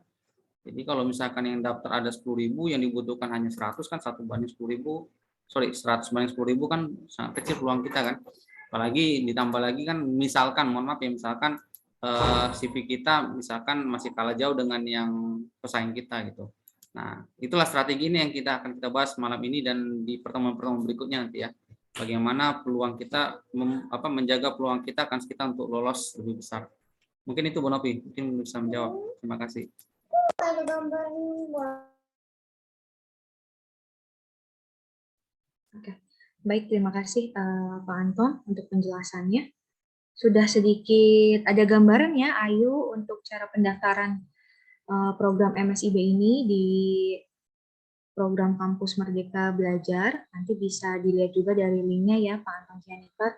Jadi kalau misalkan yang daftar ada 10.000, yang dibutuhkan hanya 100 kan, 1 banding 10.000, 100 banding 10.000 kan sangat kecil peluang kita kan. Apalagi ditambah lagi kan, misalkan, mohon maaf ya, misalkan CV kita misalkan masih kalah jauh dengan yang pesaing kita gitu. Nah, itulah strategi ini yang akan kita bahas malam ini dan di pertemuan-pertemuan berikutnya nanti ya. Bagaimana peluang kita, menjaga peluang kita untuk lolos lebih besar. Mungkin itu Bu Novi, mungkin bisa menjawab. Terima kasih. Oke, baik, terima kasih Pak Anton untuk penjelasannya. Sudah sedikit ada gambaran ya Ayu untuk cara pendaftaran program MSIB ini di program Kampus Merdeka Belajar. Nanti bisa dilihat juga dari linknya ya Pak Anton Sianipar.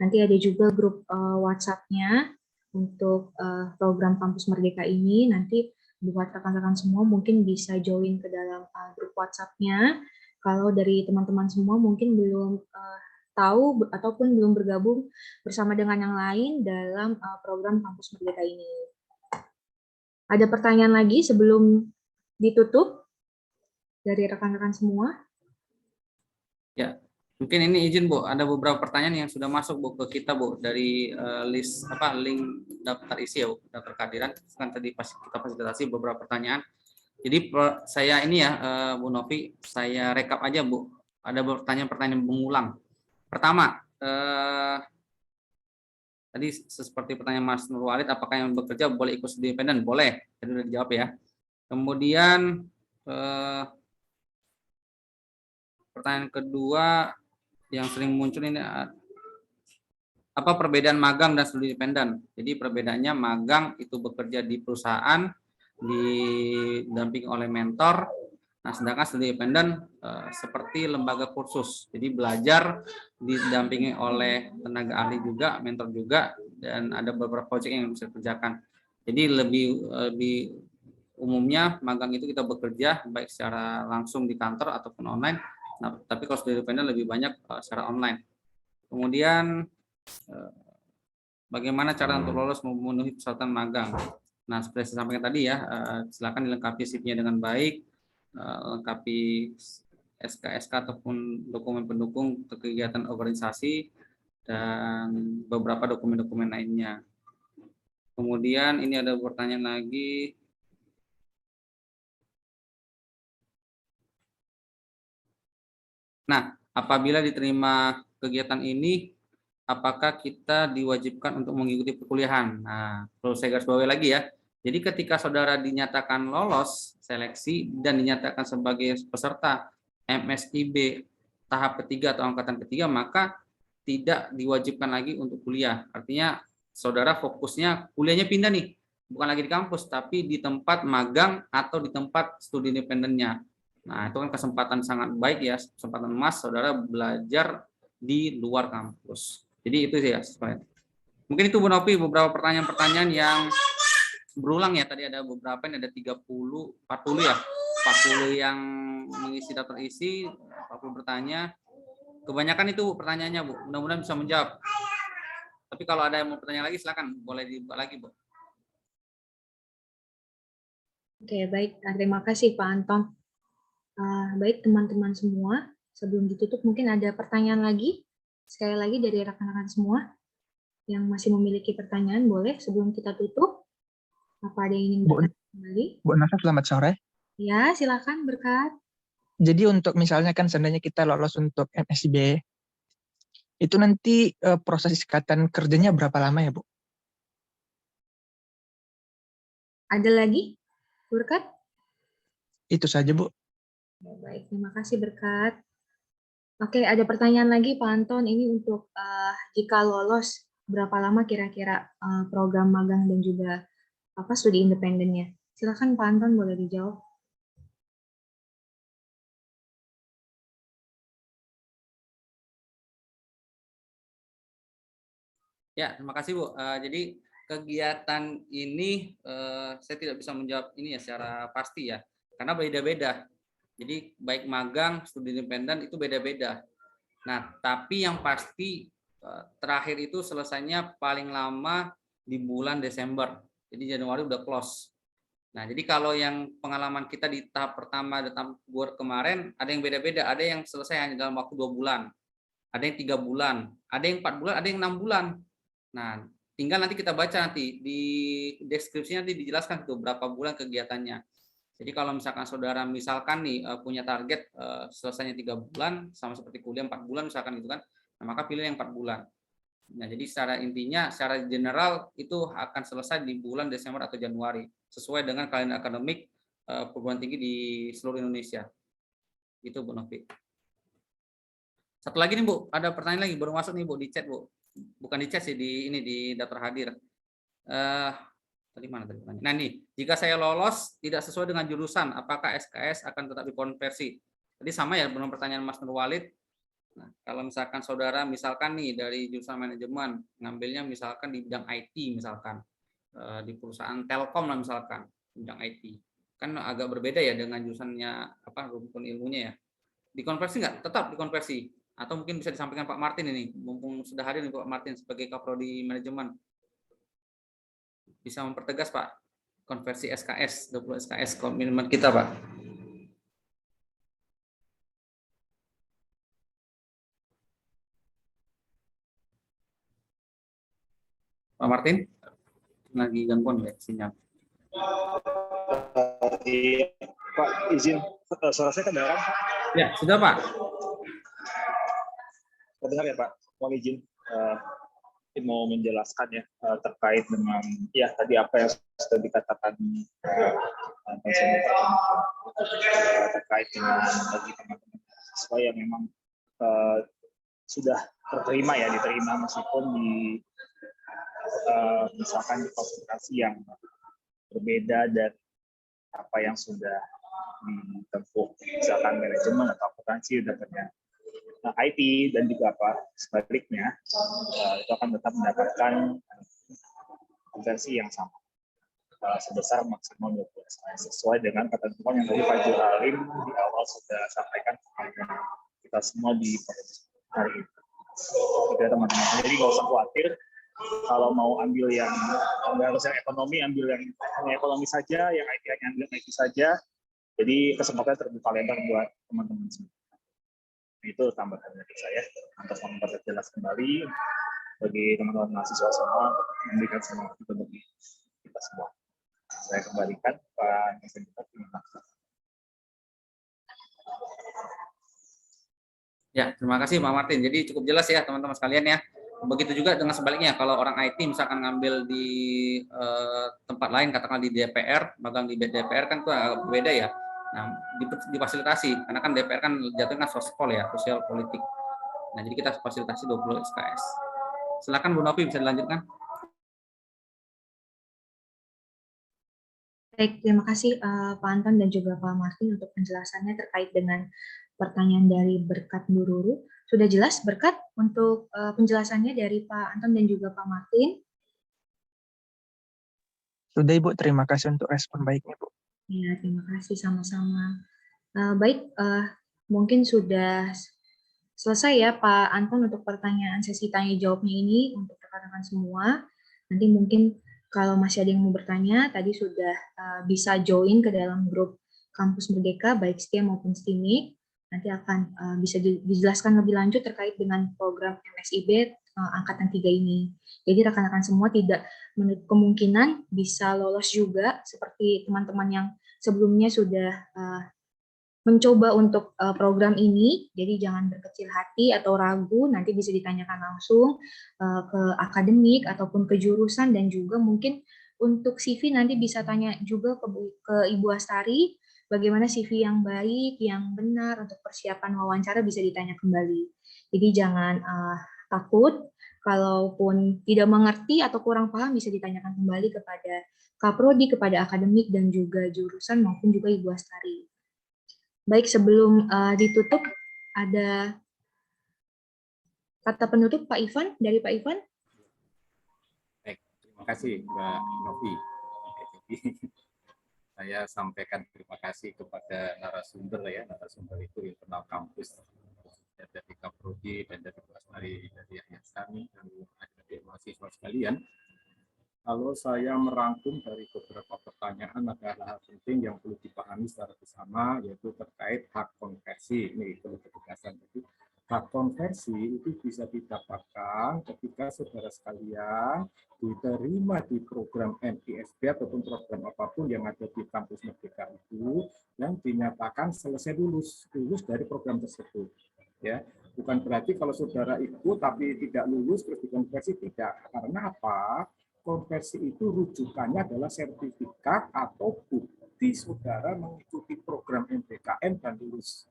Nanti ada juga grup WhatsApp-nya untuk program Kampus Merdeka ini. Nanti buat rekan-rekan semua mungkin bisa join ke dalam grup WhatsApp-nya. Kalau dari teman-teman semua mungkin belum tahu ataupun belum bergabung bersama dengan yang lain dalam program Kampus Merdeka ini. Ada pertanyaan lagi sebelum ditutup dari rekan-rekan semua? Ya, mungkin ini izin Bu, ada beberapa pertanyaan yang sudah masuk Bu ke kita Bu dari list link daftar isi ya Bu, daftar kehadiran. Kan tadi kita fasilitasi beberapa pertanyaan. Jadi saya ini ya Bu Novi, saya rekap aja Bu. Ada pertanyaan-pertanyaan mengulang. Pertama, tadi seperti pertanyaan Mas Nur Walid, apakah yang bekerja boleh ikut studi independen? Boleh, tadi sudah dijawab ya. Kemudian pertanyaan kedua yang sering muncul ini, apa perbedaan magang dan studi independen? Jadi perbedaannya magang itu bekerja di perusahaan, didampingi oleh mentor. Nah, sedangkan studi independen seperti lembaga kursus. Jadi belajar didampingi oleh tenaga ahli juga, mentor juga, dan ada beberapa proyek yang bisa dikerjakan. Jadi lebih umumnya magang itu kita bekerja baik secara langsung di kantor ataupun online. Nah, tapi kalau studi independen lebih banyak secara online. Kemudian bagaimana cara untuk lolos memenuhi persyaratan magang? Nah, seperti saya sampaikan tadi ya, silakan dilengkapi CV-nya dengan baik, lengkapi SK-SK ataupun dokumen pendukung untuk kegiatan organisasi dan beberapa dokumen-dokumen lainnya. Kemudian ini ada pertanyaan lagi. Nah, apabila diterima kegiatan ini, apakah kita diwajibkan untuk mengikuti perkuliahan? Nah, perlu saya garis bawahi lagi ya. Jadi ketika saudara dinyatakan lolos seleksi dan dinyatakan sebagai peserta MSIB tahap ketiga atau angkatan ketiga, maka tidak diwajibkan lagi untuk kuliah. Artinya saudara fokusnya kuliahnya pindah nih, bukan lagi di kampus, tapi di tempat magang atau di tempat studi independennya. Nah, itu kan kesempatan sangat baik ya, kesempatan emas saudara belajar di luar kampus. Jadi itu sih ya. Mungkin itu Bu Novi beberapa pertanyaan-pertanyaan yang berulang ya. Tadi ada beberapa, ini ada 40 ya. 40 yang mengisi daftar isi, 40 bertanya. Kebanyakan itu pertanyaannya Bu. Mudah-mudahan bisa menjawab. Tapi kalau ada yang mau bertanya lagi silakan, boleh dibuka lagi Bu. Oke, baik. Terima kasih Pak Anton. Baik teman-teman semua, sebelum ditutup mungkin ada pertanyaan lagi. Sekali lagi dari rekan-rekan semua yang masih memiliki pertanyaan, boleh sebelum kita tutup. Apa ada yang ingin bertanya kembali? Bu Nasa, selamat sore. Ya, silakan Berkat. Jadi untuk misalnya kan seandainya kita lolos untuk MSIB, itu nanti proses ikatan kerjanya berapa lama ya Bu? Ada lagi, Berkat? Itu saja Bu. Baik, terima kasih Berkat. Oke, ada pertanyaan lagi Pak Anton. Ini untuk jika lolos, berapa lama kira-kira program magang dan juga studi independennya? Silakan Pak Anton, boleh dijawab. Ya, terima kasih Bu. Jadi kegiatan ini saya tidak bisa menjawab ini ya secara pasti ya, karena beda-beda. Jadi baik magang, studi independen itu beda-beda. Nah, tapi yang pasti terakhir itu selesainya paling lama di bulan Desember. Jadi Januari udah close. Nah, jadi kalau yang pengalaman kita di tahap pertama dan tahap kemarin ada yang beda-beda. Ada yang selesai hanya dalam waktu 2 bulan, ada yang 3 bulan, ada yang 4 bulan, ada yang 6 bulan. Nah, tinggal nanti kita baca nanti di deskripsinya nanti dijelaskan tuh berapa bulan kegiatannya. Jadi kalau misalkan saudara misalkan nih punya target selesainya 3 bulan sama seperti kuliah 4 bulan misalkan gitu kan, nah maka pilih yang 4 bulan. Nah jadi secara intinya secara general itu akan selesai di bulan Desember atau Januari sesuai dengan kalender akademik perguruan tinggi di seluruh Indonesia. Itu Bu Novi. Satu lagi nih Bu, ada pertanyaan lagi baru masuk nih Bu di chat Bu. Bukan di chat sih, di ini di daftar hadir. Tadi mana tadi pertanyaan? Nah nih, jika saya lolos tidak sesuai dengan jurusan, apakah SKS akan tetap dikonversi? Tadi sama ya, belum pertanyaan Mas Nur Walid. Nah, kalau misalkan saudara misalkan nih dari jurusan manajemen ngambilnya misalkan di bidang IT misalkan di perusahaan Telkom lah misalkan bidang IT kan agak berbeda ya dengan jurusannya apa rumpun ilmunya ya. Dikonversi nggak? Tetap dikonversi atau mungkin bisa disampaikan Pak Martin ini mumpung sudah hadir nih Pak Martin sebagai Kaprodi Manajemen bisa mempertegas Pak konversi SKS 20 SKS komitmen kita Pak. Pak Martin lagi gangguan ya sinyal. Iya, Pak izin suara saya kedengaran? Ya sudah Pak. Kedengar ya Pak. Mohon izin mau menjelaskan ya terkait dengan ya tadi apa yang sudah dikatakan terkait dengan bagi teman-teman siswa yang memang sudah terterima ya diterima meskipun di misalkan di konsentrasi yang berbeda dan apa yang sudah ditempuh misalkan manajemen atau akuntansi dapatnya IT dan juga apa sebaliknya itu akan tetap mendapatkan konversi yang sama sebesar maksimal 20 SKS sesuai dengan ketentuan yang tadi Pak Juralim di awal sudah sampaikan kepada kita semua di hari ini. Oke teman-teman, jadi nggak usah khawatir kalau mau ambil yang nggak harus yang ekonomi, ambil yang hanya ekonomi saja, yang IT hanya ambil IT saja. Jadi kesempatan terbuka lebar buat teman-teman semua. Itu tambahan dari saya untuk memperjelas kembali bagi teman-teman mahasiswa semua untuk memberikan semangat itu bagi kita semua. Saya kembalikan Pak Presiden. Terima kasih. Ya, terima kasih Pak Martin. Jadi cukup jelas ya teman-teman sekalian ya. Begitu juga dengan sebaliknya kalau orang IT misalkan ngambil di tempat lain katakanlah di DPR, magang di DPR kan itu agak berbeda ya. Nah, difasilitasi karena kan DPR kan jatuhnya sospol ya, sosial politik. Nah, jadi kita fasilitasi 20 SKS. Silakan Bu Novi bisa dilanjutkan. Baik, terima kasih Pak Anton dan juga Pak Martin untuk penjelasannya terkait dengan pertanyaan dari Berkat Nururu. Sudah jelas Berkat untuk penjelasannya dari Pak Anton dan juga Pak Martin? Sudah Ibu, terima kasih untuk respon baiknya Bu. Ya, terima kasih sama-sama. Baik, mungkin sudah selesai ya Pak Anton untuk pertanyaan sesi tanya jawabnya ini untuk rekan-rekan semua. Nanti mungkin kalau masih ada yang mau bertanya, tadi sudah bisa join ke dalam grup Kampus Merdeka, baik STEM maupun STIMIK. Nanti akan bisa dijelaskan lebih lanjut terkait dengan program MSIB Angkatan 3 ini. Jadi rekan-rekan semua tidak menutup kemungkinan bisa lolos juga seperti teman-teman yang sebelumnya sudah mencoba untuk program ini. Jadi jangan berkecil hati atau ragu, nanti bisa ditanyakan langsung ke akademik ataupun ke jurusan, dan juga mungkin untuk CV nanti bisa tanya juga ke Ibu Astari, bagaimana CV yang baik, yang benar untuk persiapan wawancara bisa ditanya kembali. Jadi jangan takut, kalaupun tidak mengerti atau kurang paham bisa ditanyakan kembali kepada Kaprodi, kepada akademik, dan juga jurusan maupun juga Ibu Astari. Baik, sebelum ditutup, ada kata penutup Pak Ivan, dari Pak Ivan. Baik, terima kasih Mbak Novi. Jadi saya sampaikan terima kasih kepada narasumber ya, narasumber itu internal kampus dari Kaprodi dan dari Bu Astari dari Yayasan dan adik-adik mahasiswa sekalian. Kalau saya merangkum dari beberapa pertanyaan, ada hal penting yang perlu dipahami secara bersama, yaitu terkait hak konversi. Ini perlu ketegasan. Jadi hak konversi itu bisa didapatkan ketika saudara sekalian diterima di program MISB ataupun program apapun yang ada di kampus Merdeka itu, yang dinyatakan selesai lulus dari program tersebut. Ya, bukan berarti kalau saudara ikut tapi tidak lulus terus dikonversi, tidak. Karena apa? Konversi itu rujukannya adalah sertifikat atau bukti saudara mengikuti program MBKM dan lulus.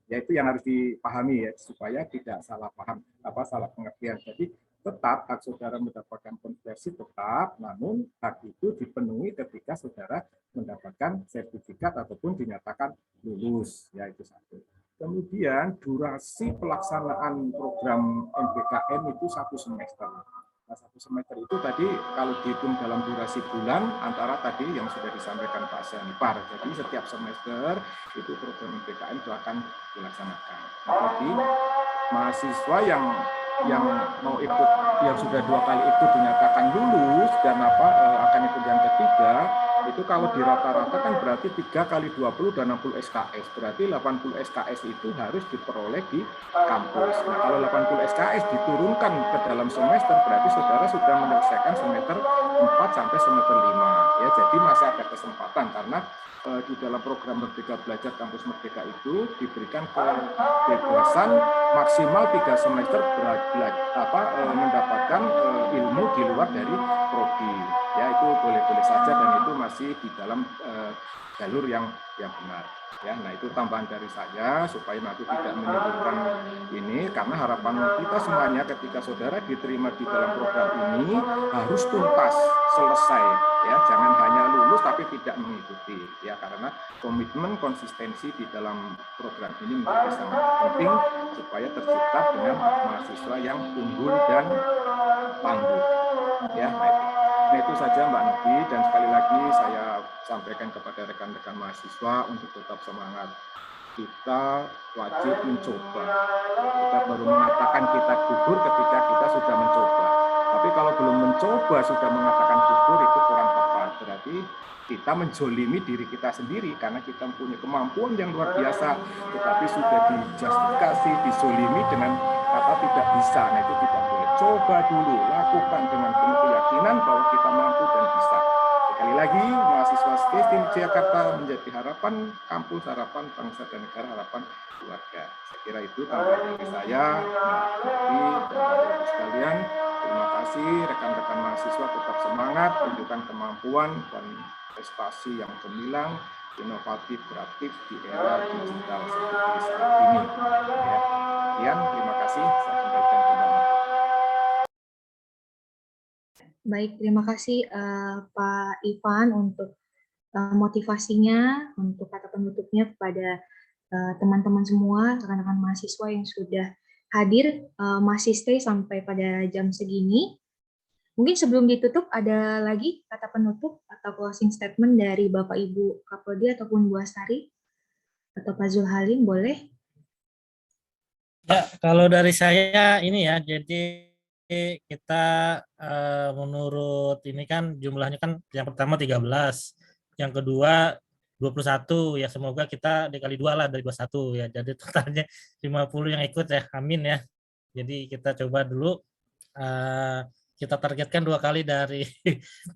Ya, itu yang harus dipahami ya, supaya tidak salah paham, salah pengertian. Jadi tetap hak saudara mendapatkan konversi tetap, namun hak itu dipenuhi ketika saudara mendapatkan sertifikat ataupun dinyatakan lulus. Ya, itu satu. Kemudian durasi pelaksanaan program MBKM itu 1 semester. Nah, 1 semester itu tadi kalau dihitung dalam durasi bulan antara tadi yang sudah disampaikan Pak Sanipar. Jadi setiap semester itu program MBKM itu akan dilaksanakan. Nah, jadi mahasiswa yang mau ikut, yang sudah 2 kali ikut dinyatakan lulus dan akan ikut yang ketiga, itu kalau di rata-rata kan berarti 3 kali 20 dan 60 SKS, berarti 80 SKS itu harus diperoleh di kampus. Nah, kalau 80 SKS diturunkan ke dalam semester, berarti saudara sudah menyelesaikan semester 4 sampai semester 5. Ya, jadi masih ada kesempatan karena di dalam program Merdeka Belajar Kampus Merdeka itu diberikan kebebasan maksimal 3 semester mendapatkan ilmu di luar dari prodi. Ya, itu boleh-boleh saja dan itu masih di dalam jalur yang benar. Ya, nah itu tambahan dari saya supaya nanti tidak menimbulkan ini, karena harapan kita semuanya ketika saudara diterima di dalam program ini harus tuntas selesai, ya, jangan hanya lulus tapi tidak mengikuti, ya, karena komitmen konsistensi di dalam program ini menjadi sangat penting supaya tercipta dengan mahasiswa yang unggul dan tangguh, ya. Nah, itu saja Mbak Novi, dan sekali lagi saya sampaikan kepada rekan-rekan mahasiswa untuk tetap semangat. Kita wajib mencoba. Kita baru mengatakan kita gugur ketika kita sudah mencoba. Tapi kalau belum mencoba sudah mengatakan gugur itu kurang tepat. Berarti kita menzolimi diri kita sendiri karena kita punya kemampuan yang luar biasa, tetapi sudah dijustifikasi, dizolimi dengan kata tidak bisa. Nah, itu tidak boleh. Coba dulu, lakukan dengan penuh keyakinan bahwa kita mampu dan bisa. Sekali lagi, mahasiswa STIM Jakarta menjadi harapan kampus, harapan bangsa dan negara, harapan keluarga. Saya kira itu tambahan dari saya. Jadi, teman-teman sekalian, terima kasih rekan-rekan mahasiswa, tetap semangat, tunjukkan kemampuan dan prestasi yang gemilang, inovatif, kreatif di era digital seperti saat ini. Ya. Sekian, terima kasih. Saya kembalikan ke Mbak. Baik, terima kasih Pak Ivan untuk motivasinya, untuk kata penutupnya kepada teman-teman semua, rekan-rekan mahasiswa yang sudah hadir, masih stay sampai pada jam segini. Mungkin sebelum ditutup ada lagi kata penutup atau closing statement dari Bapak Ibu Kapoldi ataupun Bu Astari atau Pak Zulhalim, boleh? Ya, kalau dari saya ini ya, jadi kita menurut ini kan jumlahnya kan yang pertama 13, yang kedua 21, ya semoga kita dikali 2 lah dari 21 ya, jadi totalnya 50 yang ikut ya, amin ya. Jadi kita coba dulu, kita targetkan 2 kali dari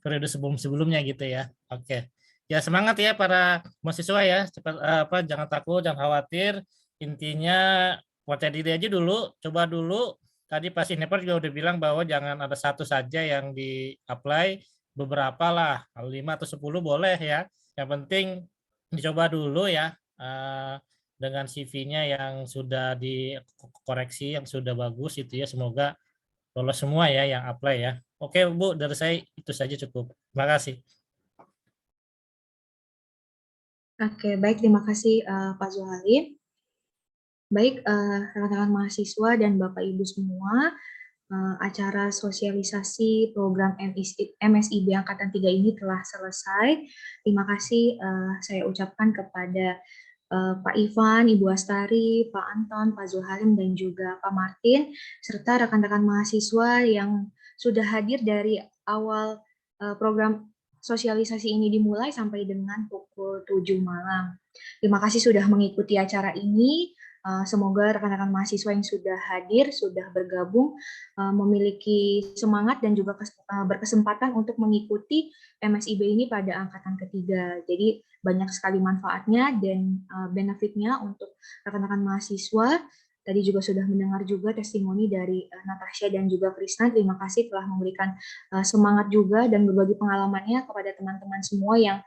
periode sebelumnya gitu ya. Oke. Ya semangat ya para mahasiswa ya, cepat jangan takut, jangan khawatir, intinya percaya diri aja dulu, coba dulu. Tadi Pak Sinepar juga udah bilang bahwa jangan ada 1 saja yang di-apply, beberapa lah, 5 atau 10 boleh ya. Yang penting dicoba dulu ya, dengan CV-nya yang sudah dikoreksi, yang sudah bagus itu ya, semoga lolos semua ya yang apply ya. Oke Bu, dari saya itu saja cukup. Terima kasih. Oke, baik, terima kasih Pak Zulhalim. Baik, rekan-rekan mahasiswa dan Bapak Ibu semua, acara sosialisasi program MSIB Angkatan 3 ini telah selesai. Terima kasih saya ucapkan kepada Pak Ivan, Ibu Astari, Pak Anton, Pak Zulhalim, dan juga Pak Martin, serta rekan-rekan mahasiswa yang sudah hadir dari awal program sosialisasi ini dimulai sampai dengan pukul 7 malam. Terima kasih sudah mengikuti acara ini. Semoga rekan-rekan mahasiswa yang sudah hadir, sudah bergabung, memiliki semangat dan juga berkesempatan untuk mengikuti MSIB ini pada angkatan ketiga. Jadi banyak sekali manfaatnya dan benefitnya untuk rekan-rekan mahasiswa. Tadi juga sudah mendengar juga testimoni dari Natasha dan juga Krisna. Terima kasih telah memberikan semangat juga dan berbagi pengalamannya kepada teman-teman semua yang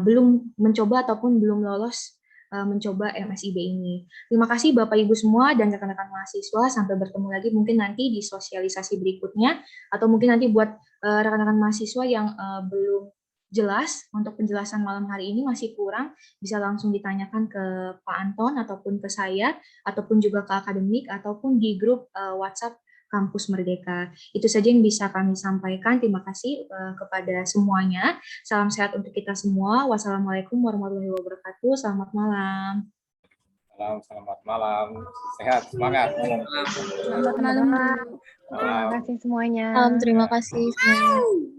belum mencoba ataupun belum lolos mencoba MSIB ini. Terima kasih Bapak Ibu semua dan rekan-rekan mahasiswa. Sampai bertemu lagi mungkin nanti di sosialisasi berikutnya, atau mungkin nanti buat rekan-rekan mahasiswa yang belum jelas untuk penjelasan malam hari ini masih kurang, bisa langsung ditanyakan ke Pak Anton ataupun ke saya, ataupun juga ke akademik, ataupun di grup WhatsApp Kampus Merdeka. Itu saja yang bisa kami sampaikan. Terima kasih kepada semuanya. Salam sehat untuk kita semua. Wassalamualaikum warahmatullahi wabarakatuh. Selamat malam. Selamat malam. Sehat, semangat. Selamat malam. Terima kasih semuanya. Terima kasih semuanya.